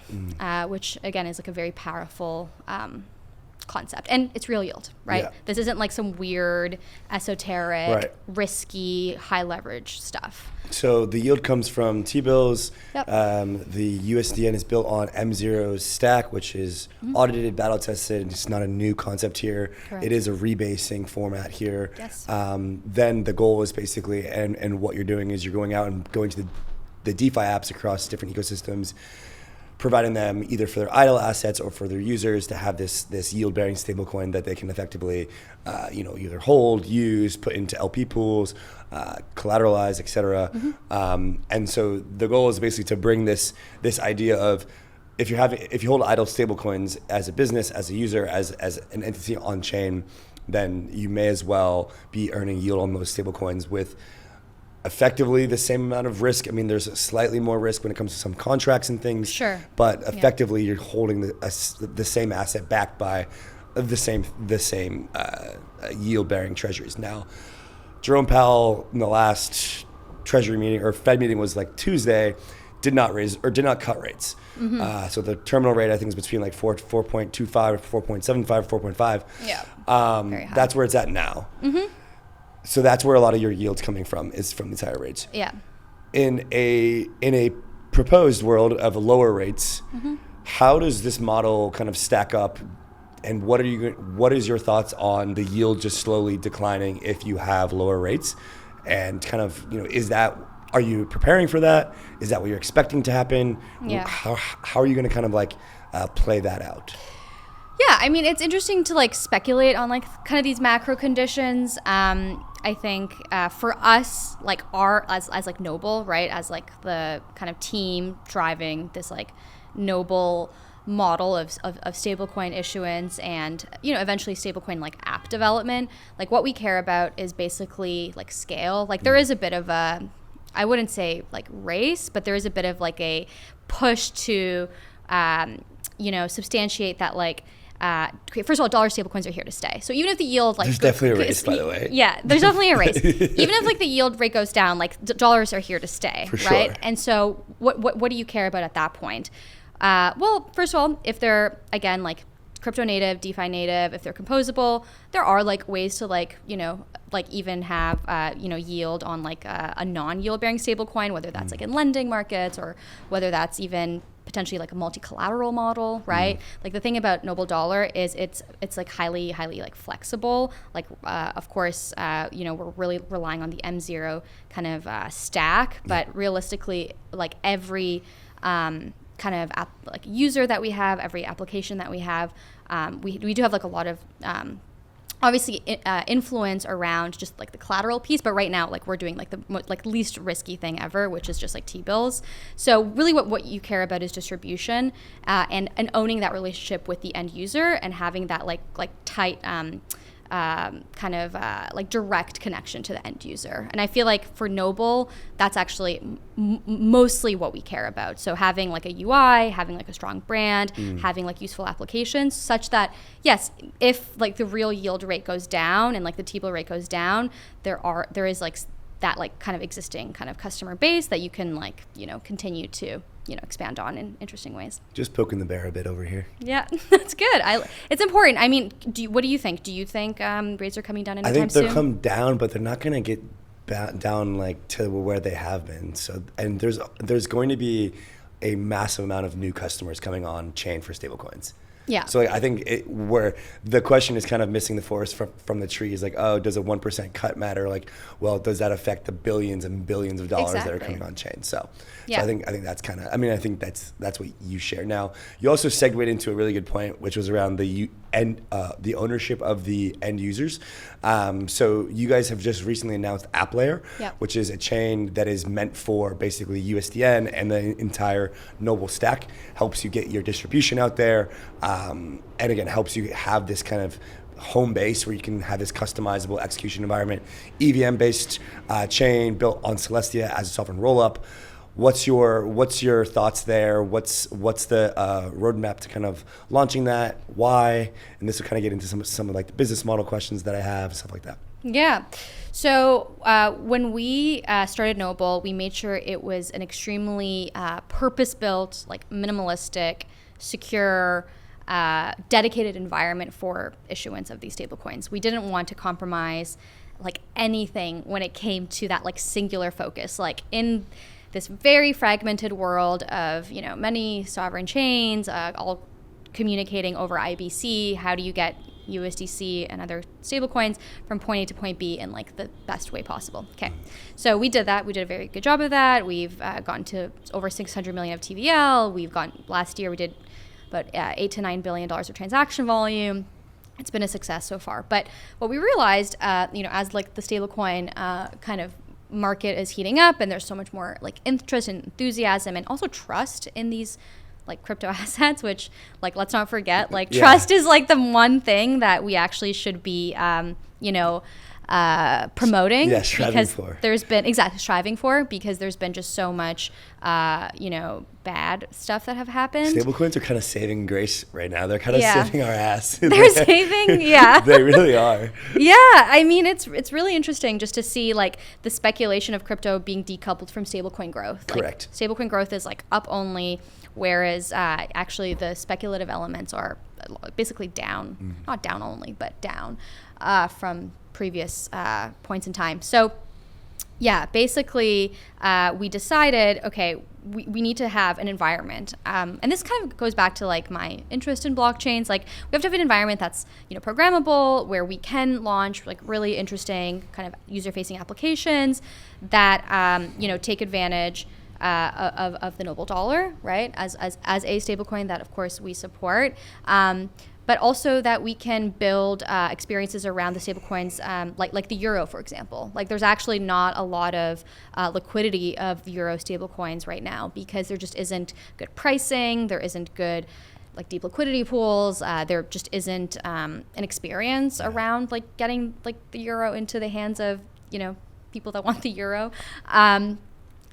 which again is like a very powerful concept. And it's real yield, right? Yeah. This isn't like some weird, esoteric, risky, high leverage stuff. So the yield comes from T-bills. Yep. The USDN is built on M0's stack, which is audited, battle tested. It's not a new concept here. Correct. It is a rebasing format here. Yes. Then the goal is basically, and what you're doing is you're going out and going to the DeFi apps across different ecosystems, providing them either for their idle assets or for their users to have this yield-bearing stablecoin that they can effectively, either hold, use, put into LP pools, collateralize, etc. And so the goal is basically to bring this idea of if you hold idle stablecoins as a business, as a user, as an entity on chain, then you may as well be earning yield on those stablecoins with effectively the same amount of risk. I mean, there's slightly more risk when it comes to some contracts and things. Sure. But effectively, you're holding the same asset backed by the same yield-bearing treasuries. Now, Jerome Powell in the last Treasury meeting or Fed meeting was like Tuesday, did not cut rates. So the terminal rate I think is between like 4.25 or 4.75 or 4.5. Yeah. Very high. That's where it's at now. So that's where a lot of your yield's coming from, is from these higher rates. Yeah. In a proposed world of lower rates, how does this model kind of stack up, and what is your thoughts on the yield just slowly declining if you have lower rates? And kind of, are you preparing for that? Is that what you're expecting to happen? Yeah. How are you going to kind of like play that out? Yeah, I mean, it's interesting to like speculate on like kind of these macro conditions. I think for us, like as like Noble, right, as like the kind of team driving this like Noble model of stablecoin issuance and eventually stablecoin like app development, like what we care about is basically like scale. Like there is a bit of a, I wouldn't say like race, but there is a bit of like a push to substantiate that like first of all, dollar stablecoins are here to stay. So even if the yield there's definitely a race, by the way. Yeah, there's definitely a race. Even if like the yield rate goes down, like dollars are here to stay, for right? Sure. And so what do you care about at that point? Well, first of all, if they're again like crypto native, DeFi native, if they're composable, there are like ways to like even have yield on like a non-yield bearing stablecoin, whether that's like in lending markets or whether that's even potentially like a multi-collateral model, right? Like the thing about Noble Dollar is it's like highly like flexible. Like of course we're really relying on the M0 kind of stack, but realistically like every kind of like user that we have, every application that we have, we do have like a lot of obviously influence around just like the collateral piece, but right now like we're doing like the least risky thing ever, which is just like T-bills. So really what you care about is distribution and owning that relationship with the end user and having that like tight kind of like direct connection to the end user. And I feel like for Noble, that's actually mostly what we care about. So having like a UI, having like a strong brand, having like useful applications such that, yes, if like the real yield rate goes down and like the T-bill rate goes down, there is like that like kind of existing kind of customer base that you can like, continue to expand on in interesting ways. Just poking the bear a bit over here. Yeah, that's good. It's important. I mean, what do you think? Do you think rates are coming down anytime soon? I think they'll come down, but they're not going to get down like to where they have been. So, and there's going to be a massive amount of new customers coming on chain for stablecoins. Yeah. So I think where the question is kind of missing the forest from the trees, like, oh, does a 1% cut matter? Like, well, does that affect the billions and billions of dollars that are coming on chain? So I think that's kind of, I think that's what you share. Now, you also segued into a really good point, which was around the ownership of the end users. So you guys have just recently announced AppLayer, which is a chain that is meant for basically USDN and the entire Noble stack, helps you get your distribution out there. And again, helps you have this kind of home base where you can have this customizable execution environment, EVM based chain built on Celestia as a sovereign rollup. What's your thoughts there? What's the roadmap to kind of launching that? Why? And this will kind of get into some of like the business model questions that I have, stuff like that. Yeah. So when we started Noble, we made sure it was an extremely purpose-built, like minimalistic, secure, dedicated environment for issuance of these stablecoins. We didn't want to compromise like anything when it came to that like singular focus. Like in this very fragmented world of, you know, many sovereign chains, all communicating over IBC, how do you get USDC and other stablecoins from point A to point B in like the best way possible? Okay, so we did that. We did a very good job of that. We've gotten to over 600 million of TVL. Last year we did about $8 to $9 billion of transaction volume. It's been a success so far. But what we realized, you know, as like the stablecoin kind of market is heating up and there's so much more like interest and enthusiasm and also trust in these like crypto assets, which like, let's not forget, like trust is like the one thing that we actually should be, you know, promoting, because there's been striving for, because there's been just so much, you know, bad stuff that have happened. Stablecoins are kind of saving grace right now. They're kind of saving our ass. They're saving, They really are. Yeah, I mean, it's really interesting just to see like the speculation of crypto being decoupled from stablecoin growth. Correct. Like, stablecoin growth is like up only, whereas actually the speculative elements are basically down, not down only, but down from previous points in time. So yeah, basically we decided, okay, we need to have an environment. And this kind of goes back to like my interest in blockchains. Like we have to have an environment that's, you know, programmable, where we can launch like really interesting kind of user-facing applications that, you know, take advantage of the Noble dollar, right? As a stablecoin that of course we support. But also that we can build experiences around the stablecoins, like the euro, for example. Like there's actually not a lot of liquidity of the euro stablecoins right now, because there just isn't good pricing, there isn't good like deep liquidity pools, there just isn't an experience around like getting like the euro into the hands of, you know, people that want the euro.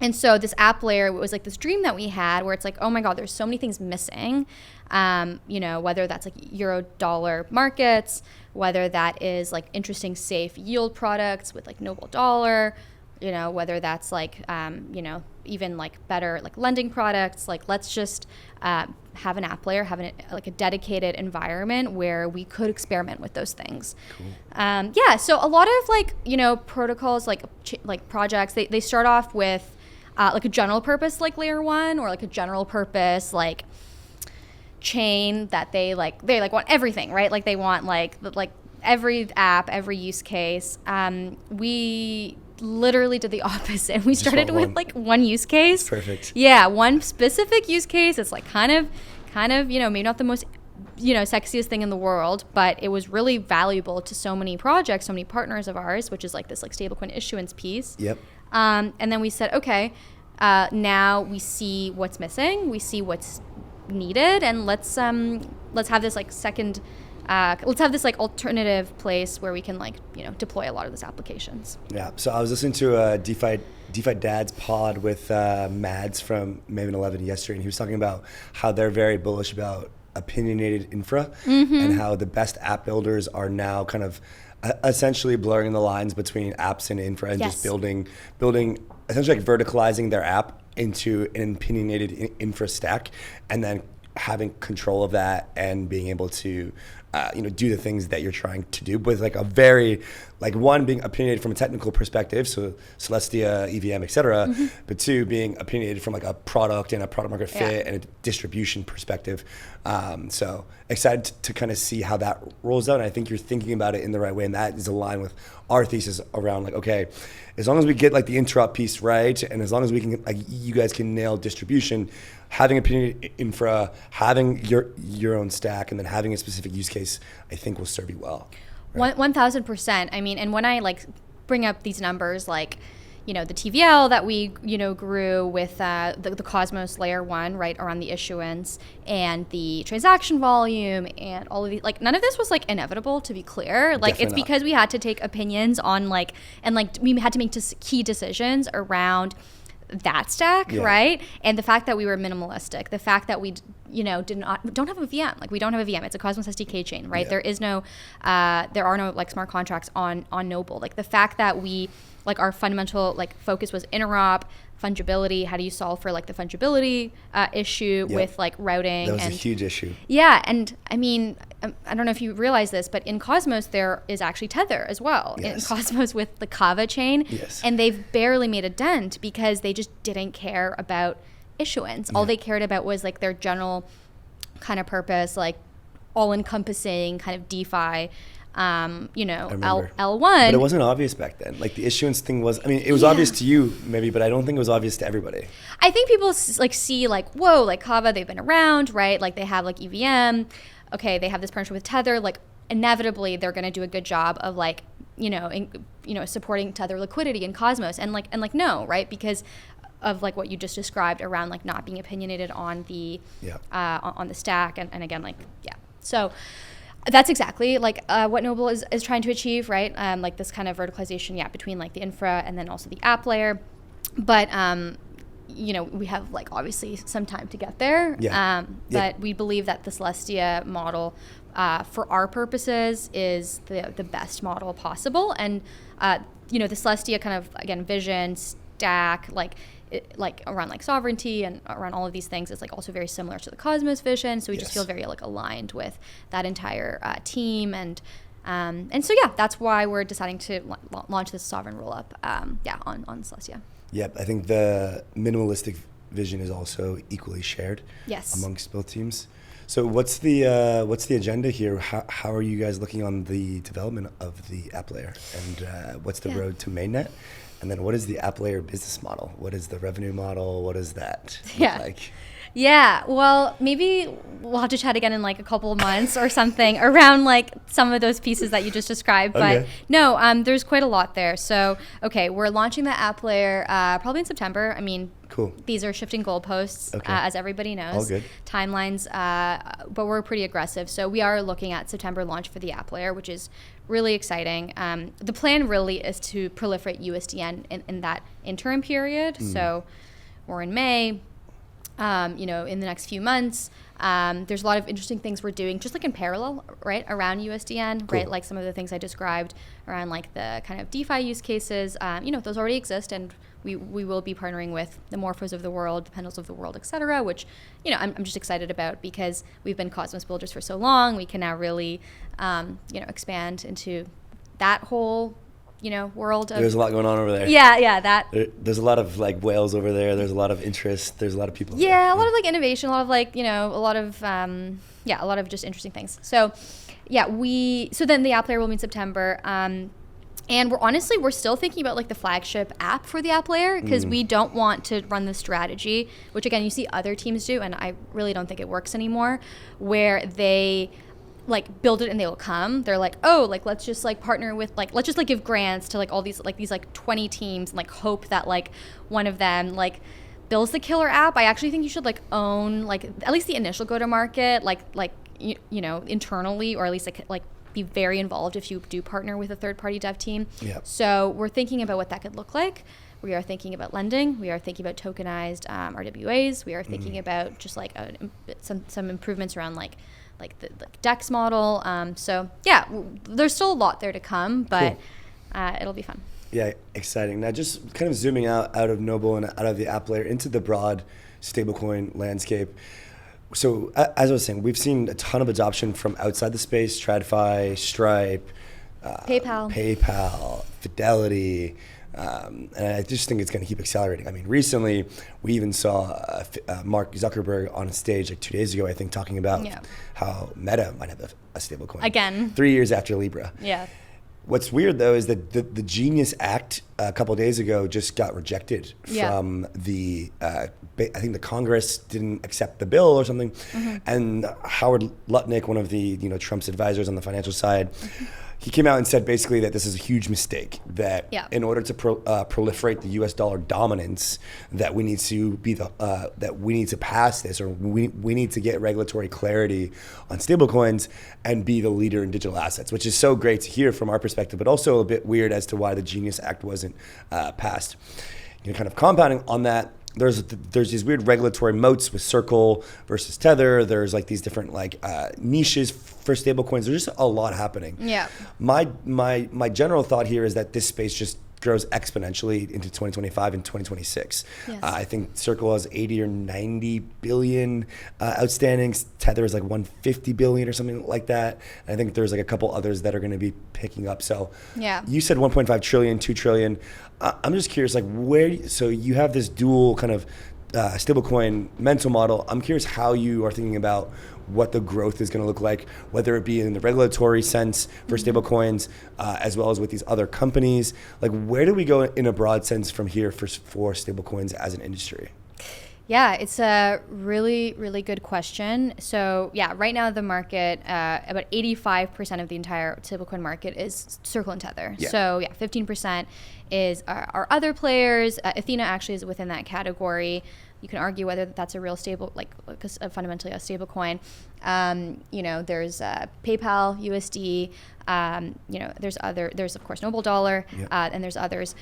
And so this AppLayer was like this dream that we had, where it's like, oh my God, there's so many things missing. You know, whether that's like euro dollar markets, whether that is like interesting, safe yield products with like Noble dollar, you know, whether that's like, you know, even like better like lending products. Like let's just have an AppLayer, have like a dedicated environment where we could experiment with those things. Cool. Yeah, so a lot of like, you know, protocols, like projects, they start off with like a general purpose like layer one, or like a general purpose like chain that they want everything, right? Like they want like every app, every use case. We literally did the opposite. We started with like one use case. That's perfect. Yeah, one specific use case. It's like kind of, you know, maybe not the most, you know, sexiest thing in the world, but it was really valuable to so many projects, so many partners of ours, which is like this like stablecoin issuance piece. Yep. And then we said, okay, now we see what's missing, we see what's needed, and let's have this like second, let's have this like alternative place where we can like, you know, deploy a lot of these applications. Yeah. So I was listening to a DeFi Dad's pod with Mads from Maven 11 yesterday, and he was talking about how they're very bullish about opinionated infra, and how the best app builders are now kind of essentially blurring the lines between apps and infra, and just building essentially like verticalizing their app into an opinionated infra stack, and then having control of that and being able to you know, do the things that you're trying to do with like a very, like one, being opinionated from a technical perspective, so Celestia, EVM, etc., but two, being opinionated from like a product and a product market fit and a distribution perspective. So excited to kind of see how that rolls out. And I think you're thinking about it in the right way, and that is aligned with our thesis around like, okay, as long as we get like the interrupt piece right, and as long as we can, like, you guys can nail distribution, having opinion infra, having your own stack, and then having a specific use case, I think will serve you well. Right? 1000%. I mean, and when I like bring up these numbers, like, the TVL that we, grew with the Cosmos layer 1, right, around the issuance and the transaction volume and all of these, like, none of this was like inevitable, to be clear. Like, Definitely it's not. because we had to take opinions on we had to make key decisions around that stack, right? And the fact that we were minimalistic, the fact that we, don't have a VM. Like, we don't have a VM. It's a Cosmos SDK chain, right? There is no, there are no like smart contracts on Noble. Like, the fact that we, like, our fundamental like focus was interop, fungibility. How do you solve for like the fungibility issue with like routing? That was a huge issue. Yeah, and I mean, I don't know if you realize this, but in Cosmos there is actually Tether as well. In Cosmos with the Kava chain, and they've barely made a dent because they just didn't care about issuance. All they cared about was like their general kind of purpose, like all-encompassing kind of DeFi. L1. But it wasn't obvious back then. Like, the issuance thing was, I mean, it was obvious to you maybe, but I don't think it was obvious to everybody. I think people like see like, whoa, like Kava, they've been around, right? Like, they have like EVM. Okay, they have this partnership with Tether. Like, inevitably they're going to do a good job of like, supporting Tether liquidity in Cosmos. And no, right? Because of like what you just described around like not being opinionated on the on the stack and again, like, so that's exactly like what Noble is trying to achieve, right? Like this kind of verticalization, between like the infra and then also the app layer. But we have like obviously some time to get there. But we believe that the Celestia model, for our purposes, is the best model possible. And the Celestia kind of, again, vision, stack, like around like sovereignty and around all of these things is like also very similar to the Cosmos vision. So we just feel very like aligned with that entire team, and so that's why we're deciding to launch this sovereign rollup on Celestia. Yep, I think the minimalistic vision is also equally shared amongst both teams. So what's the agenda here? How are you guys looking on the development of the AppLayer, and what's the road to mainnet? And then what is the AppLayer business model? What is the revenue model? What does that look like? Yeah, well, maybe we'll have to chat again in like a couple of months or something around like some of those pieces that you just described. But no, there's quite a lot there. So, okay, we're launching the AppLayer probably in September. I mean, cool. These are shifting goalposts, as everybody knows. All good. Timelines, but we're pretty aggressive. So we are looking at September launch for the AppLayer, which is really exciting. The plan really is to proliferate USDN in that interim period. So we're in May. In the next few months, there's a lot of interesting things we're doing just like in parallel, right, around USDN, right? Like some of the things I described around like the kind of DeFi use cases, those already exist, and we will be partnering with the Morphos of the world, the Pendles of the world, et cetera, which, I'm just excited about because we've been Cosmos builders for so long. We can now really, expand into that whole world of, there's a lot going on over there. There's a lot of like whales over there. There's a lot of interest. There's a lot of people. A lot of like innovation, a lot of like, a lot of just interesting things. So so then the AppLayer will be in September. And we're still thinking about like the flagship app for the AppLayer, because we don't want to run the strategy, which again, you see other teams do, and I really don't think it works anymore, where they like build it and they will come. They're like, oh, like let's just like partner with like, let's just like give grants to like all these 20 teams and like hope that like one of them like builds the killer app. I actually think you should like own like at least the initial go to market, like internally, or at least like be very involved if you do partner with a third party dev team. So we're thinking about what that could look like. We are thinking about lending. We are thinking about tokenized RWAs. We are thinking about just like some improvements around like the DEX model. There's still a lot there to come, but it'll be fun. Yeah, exciting. Now just kind of zooming out of Noble and out of the AppLayer into the broad stablecoin landscape. So as I was saying, we've seen a ton of adoption from outside the space: TradFi, Stripe, PayPal, Fidelity. And I just think it's going to keep accelerating. I mean, recently we even saw Mark Zuckerberg on a stage like 2 days ago, I think, talking about how Meta might have a stablecoin. Again. 3 years after Libra. Yeah. What's weird, though, is that the Genius Act a couple of days ago just got rejected from the, I think the Congress didn't accept the bill or something. And Howard Lutnick, one of the Trump's advisors on the financial side, he came out and said basically that this is a huge mistake, that in order to proliferate the US dollar dominance, that we need to be that we need to pass this, or we need to get regulatory clarity on stablecoins and be the leader in digital assets, which is so great to hear from our perspective, but also a bit weird as to why the Genius Act wasn't passed. Kind of compounding on that, there's these weird regulatory moats with Circle versus Tether. There's like these different niches for stablecoins. There's just a lot happening. Yeah. My general thought here is that this space just grows exponentially into 2025 and 2026. Yes. I think Circle has 80 or 90 billion outstandings. Tether is like 150 billion or something like that. And I think there's like a couple others that are going to be picking up. So you said 1.5 trillion, 2 trillion. I'm just curious, so you have this dual kind of stablecoin mental model. I'm curious how you are thinking about what the growth is going to look like, whether it be in the regulatory sense for stablecoins, as well as with these other companies. Like, where do we go in a broad sense from here for stablecoins as an industry? Yeah, it's a really, really good question. So right now the market, about 85% of the entire stablecoin market is Circle and Tether. Yeah. So 15% is our other players. Athena actually is within that category. You can argue whether that's a real stable, fundamentally a stable coin. There's PayPal, USD. There's of course Noble Dollar, and there's others.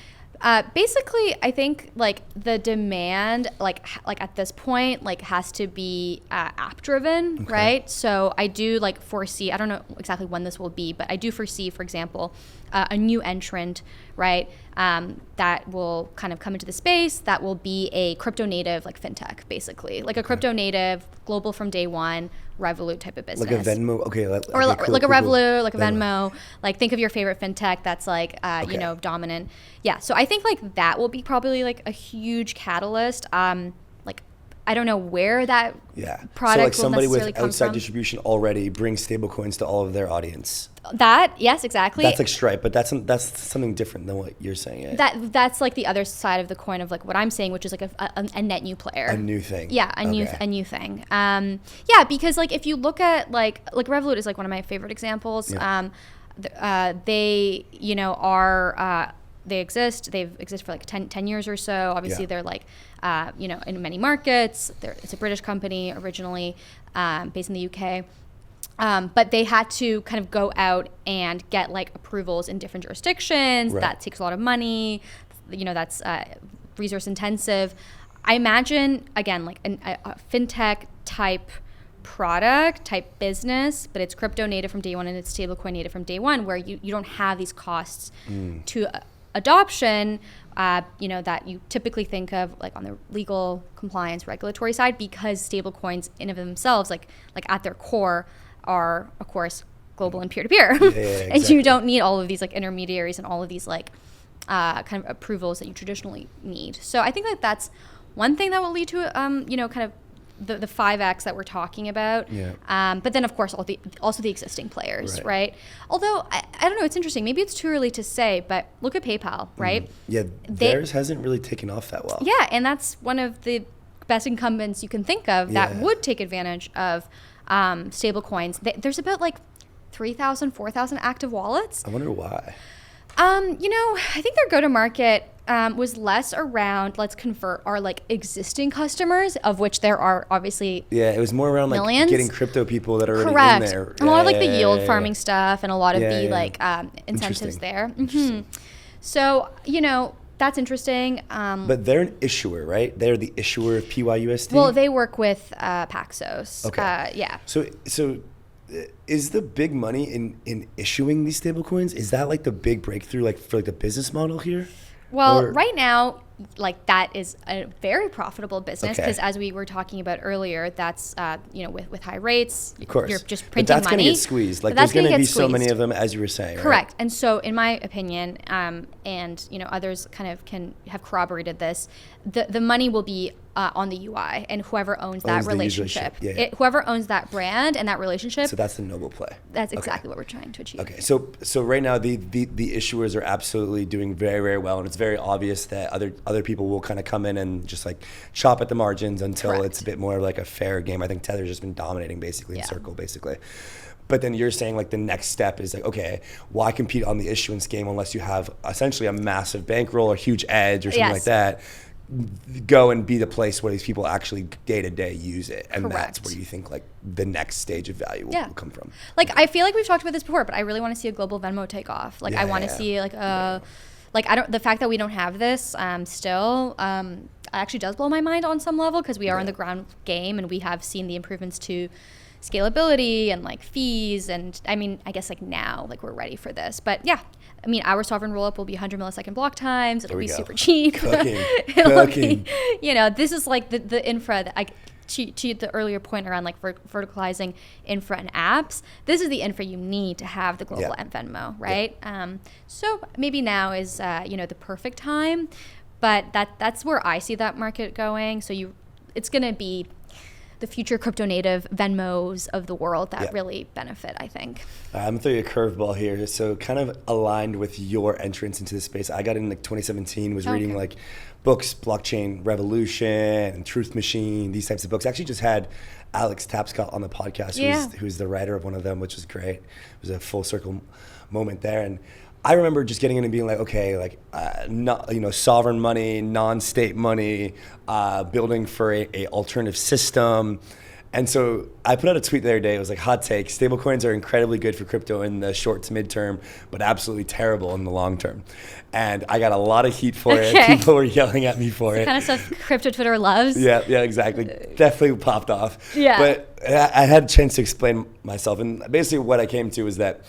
Basically, I think the demand, at this point, has to be app driven, right? So I do foresee. I don't know exactly when this will be, but I do foresee, for example, a new entrant, right? That will kind of come into the space. That will be a crypto native, fintech, basically, a crypto native, global from day one, Revolut type of business. Like a Venmo, a Revolut, like a Venmo. Think of your favorite fintech that's dominant. Yeah, so I think that will be probably a huge catalyst. I don't know where that product so somebody will necessarily with come outside from. distribution already brings stablecoins to all of their audience. Yes, exactly. That's like Stripe, but that's something different than what you're saying. That's the other side of the coin of what I'm saying, which is a net new player, a new thing. Yeah, a new thing. Because if you look at Revolut is one of my favorite examples. Yeah. They they exist. They've existed for 10 years or so. Obviously, they're in many markets. It's a British company originally, based in the UK. But they had to kind of go out and get approvals in different jurisdictions. Right. That takes a lot of money. That's resource intensive. I imagine, again, a fintech type product, type business, but it's crypto native from day one and it's stablecoin native from day one, where you don't have these costs to adoption, that you typically think of on the legal compliance regulatory side, because stablecoins in of themselves, at their core, are of course global and peer-to-peer. Exactly. And you don't need all of these intermediaries and all of these kind of approvals that you traditionally need. So I think that's one thing that will lead to kind of the 5x that we're talking about. Yeah. But then of course also the existing players, right? Although I don't know, it's interesting. Maybe it's too early to say, but look at PayPal, right? Yeah, theirs hasn't really taken off that well. Yeah, and that's one of the best incumbents you can think of that would take advantage of stable coins. There's about 3,000, 4,000 active wallets. I wonder why. I think their go-to-market was less around let's convert our existing customers, of which there are obviously it was more around millions. Getting crypto people that are already Correct. in there. And a lot of the yield farming stuff and a lot of the incentives there. Interesting. So that's interesting. But they're an issuer, right? They're the issuer of PYUSD? Well, they work with Paxos. Okay. So is the big money in issuing these stablecoins, is that the big breakthrough for the business model here? Well, right now, that is a very profitable business, because as we were talking about earlier, that's with high rates, of course, you're just printing money. But that's going to get squeezed. There's going to be so many of them, as you were saying. Correct. Right? And so, in my opinion, and others kind of can have corroborated this, the money will be on the UI, and whoever owns that relationship, whoever owns that brand and that relationship. So that's the noble play. That's exactly what we're trying to achieve. Okay, so right now the issuers are absolutely doing very, very well, and it's very obvious that other people will kind of come in and just chop at the margins until it's a bit more like a fair game. I think Tether's just been dominating basically in Circle basically. But then you're saying like the next step is like, okay, why compete on the issuance game unless you have essentially a massive bankroll or huge edge or something like that? Go and be the place where these people actually day to day use it, and that's where you think like the next stage of value will come from. Like I feel like we've talked about this before, but I really want to see a global Venmo take off. Like I want to see like the fact that we don't have this still actually does blow my mind on some level, because we are in the ground game and we have seen the improvements to scalability and like fees, and I mean I guess like now like we're ready for this, but I mean, our sovereign rollup will be 100 millisecond block times. It'll be super cheap. It'll be, this is like the infra that to the earlier point around like verticalizing infra and apps. This is the infra you need to have the global Venmo, right? So maybe now is the perfect time, but that's where I see that market going. So it's going to be the future crypto native Venmos of the world that really benefit, I think. I'm throwing a curveball here. So kind of aligned with your entrance into this space. I got in like 2017, was reading like books, Blockchain Revolution and Truth Machine, these types of books. I actually just had Alex Tapscott on the podcast, who's the writer of one of them, which was great. It was a full circle moment there. And I remember just getting in and being like, okay, like, sovereign money, non-state money, building for a alternative system. And so I put out a tweet the other day. It was like, hot take, stablecoins are incredibly good for crypto in the short to midterm, but absolutely terrible in the long term. And I got a lot of heat for it. People were yelling at me for it. Kind of stuff crypto Twitter loves. Yeah, exactly. Definitely popped off. Yeah. But I had a chance to explain myself. And basically what I came to was that,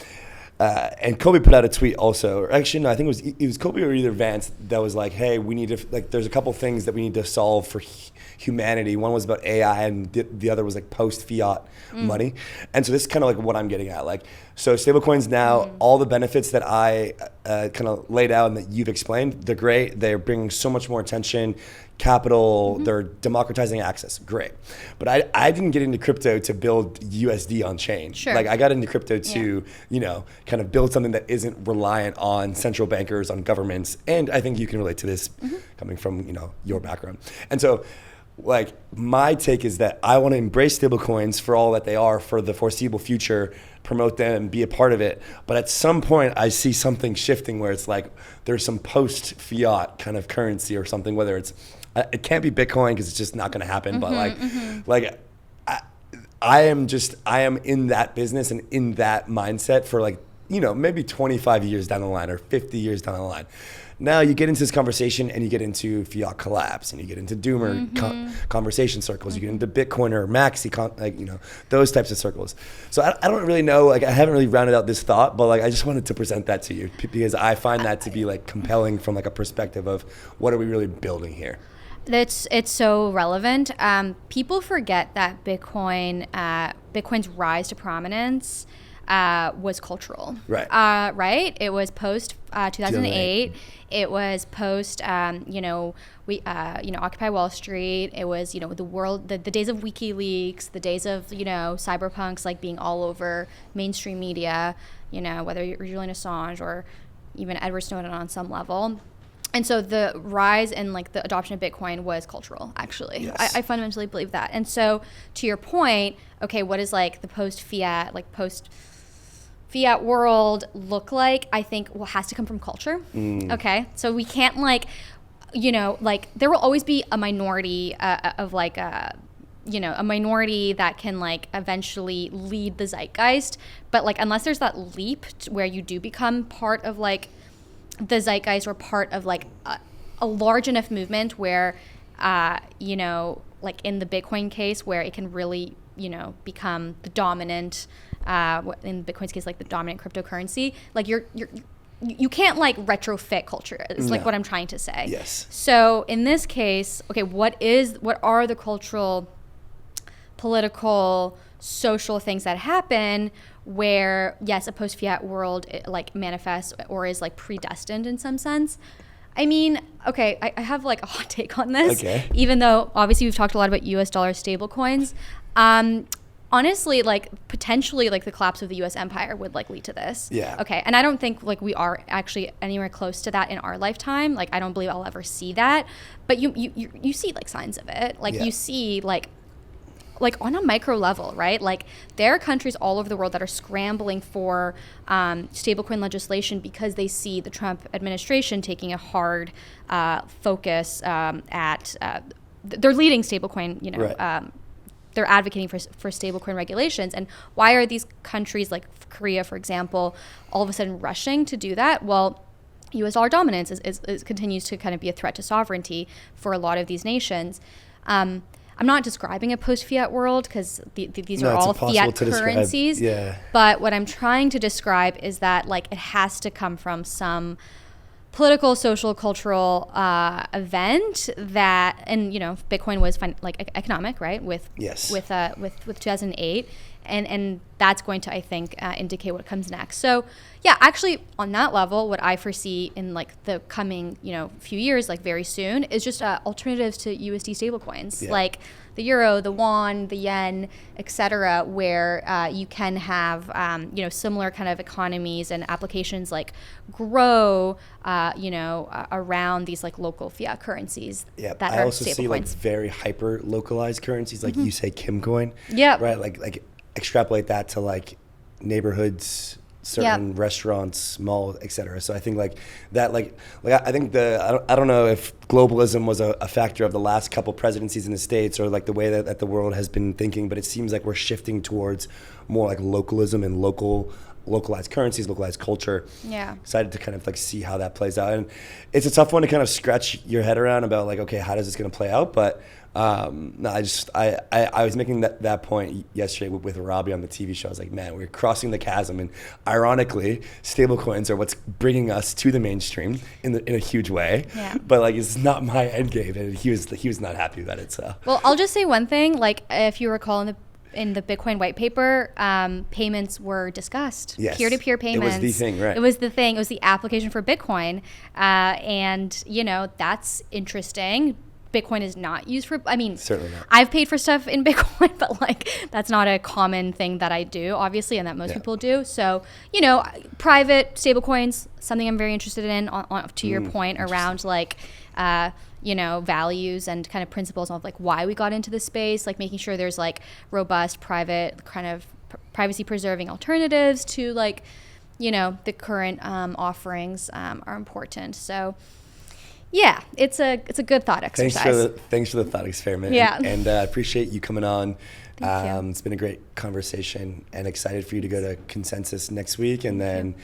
and Kobe put out a tweet also, or actually no, I think it was Kobe or either Vance that was like, hey, we need to, like, there's a couple things that we need to solve for humanity. One was about AI and the other was like post-fiat money. And so this is kind of like what I'm getting at. Like, so stablecoins now, all the benefits that I kind of laid out and that you've explained, they're great. They're bringing so much more attention, capital, they're democratizing access, great. But I didn't get into crypto to build USD on chain. Sure. Like I got into crypto to, kind of build something that isn't reliant on central bankers, on governments. And I think you can relate to this coming from, your background. And so like my take is that I want to embrace stablecoins for all that they are for the foreseeable future, promote them and be a part of it. But at some point I see something shifting where it's like there's some post-fiat kind of currency or something, whether it can't be Bitcoin because it's just not going to happen. But like I am in that business and in that mindset for like, maybe 25 years down the line or 50 years down the line. Now you get into this conversation and you get into fiat collapse and you get into doomer conversation circles. You get into Bitcoiner, maxi, those types of circles. So I don't really know, like I haven't really rounded out this thought, but like I just wanted to present that to you because I find that to be like compelling from like a perspective of what are we really building here. It's so relevant. People forget that Bitcoin's rise to prominence was cultural. Right. Right. It was post 2008. It was post Occupy Wall Street. It was the world, the days of WikiLeaks, the days of cyberpunks like being all over mainstream media. Whether you're Julian Assange or even Edward Snowden on some level. And so the rise and like the adoption of Bitcoin was cultural, actually. Yes. I fundamentally believe that. And so to your point, okay, what is like the post-fiat world look like? I think has to come from culture. Okay, so we can't there will always be a minority of like a minority that can like eventually lead the zeitgeist. But like unless there's that leap where you do become part of like the zeitgeist or part of like a large enough movement where like in the Bitcoin case where it can really become the dominant in Bitcoin's case like the dominant cryptocurrency, like you can't like retrofit culture is like what I'm trying to say. Yes. So in this case, okay, what are the cultural, political, social things that happen where yes, a post-fiat world like manifests or is like predestined in some sense? I mean, okay, I have like a hot take on this, even though obviously we've talked a lot about US dollar stablecoins. Honestly, like potentially like the collapse of the US empire would like lead to this. Yeah. Okay. And I don't think like we are actually anywhere close to that in our lifetime. Like I don't believe I'll ever see that. But you see like signs of it. Like you see like like on a micro level, right? Like there are countries all over the world that are scrambling for stablecoin legislation because they see the Trump administration taking a hard focus at they're leading stablecoin, they're advocating for stablecoin regulations. And why are these countries like Korea, for example, all of a sudden rushing to do that? Well, U.S. dollar dominance is continues to kind of be a threat to sovereignty for a lot of these nations. I'm not describing a post-fiat world because these are all fiat currencies. Yeah. But what I'm trying to describe is that like it has to come from some political, social, cultural event that, and Bitcoin was economic, right? With 2008, and that's going to, I think, indicate what comes next. So yeah, actually on that level, what I foresee in like the coming few years, like very soon, is just alternatives to USD stablecoins, like the euro, the won, the yen, etc., where you can have similar kind of economies and applications like grow around these like local fiat currencies. Yeah, that I are also see like stablecoins. very hyper localized currencies, like you say Kim coin. Yeah. Right. Like extrapolate that to like neighborhoods, certain restaurants, malls, etc. So I think like that, like I think I don't know if globalism was a factor of the last couple presidencies in the States or like the way that the world has been thinking, but it seems like we're shifting towards more like localism and localized currencies, localized culture. Yeah. Excited to kind of like see how that plays out. And it's a tough one to kind of scratch your head around about like, okay, how does this going to play out? But no, I was making that point yesterday with Robbie on the TV show. I was like, man, we're crossing the chasm, and ironically, stablecoins are what's bringing us to the mainstream in a huge way. Yeah. But like, it's not my end game, and he was not happy about it. So. Well, I'll just say one thing. Like, if you recall in the Bitcoin white paper, payments were discussed. Yes. Peer-to-peer payments. It was the thing, right? It was the thing. It was the application for Bitcoin, and that's interesting. Bitcoin is not used for, certainly not. I've paid for stuff in Bitcoin, but like that's not a common thing that I do, obviously, and that most people do. So, private stablecoins, something I'm very interested in on to your point around like, values and kind of principles of like why we got into this space, like making sure there's like robust, private kind of privacy preserving alternatives to like, the current offerings are important. So, yeah, it's a good thought exercise. Thanks for the thought experiment. Yeah. And I appreciate you coming on. Thank you. It's been a great conversation, and excited for you to go to Consensus next week, and then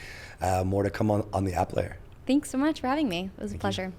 more to come on the AppLayer. Thanks so much for having me. It was a pleasure.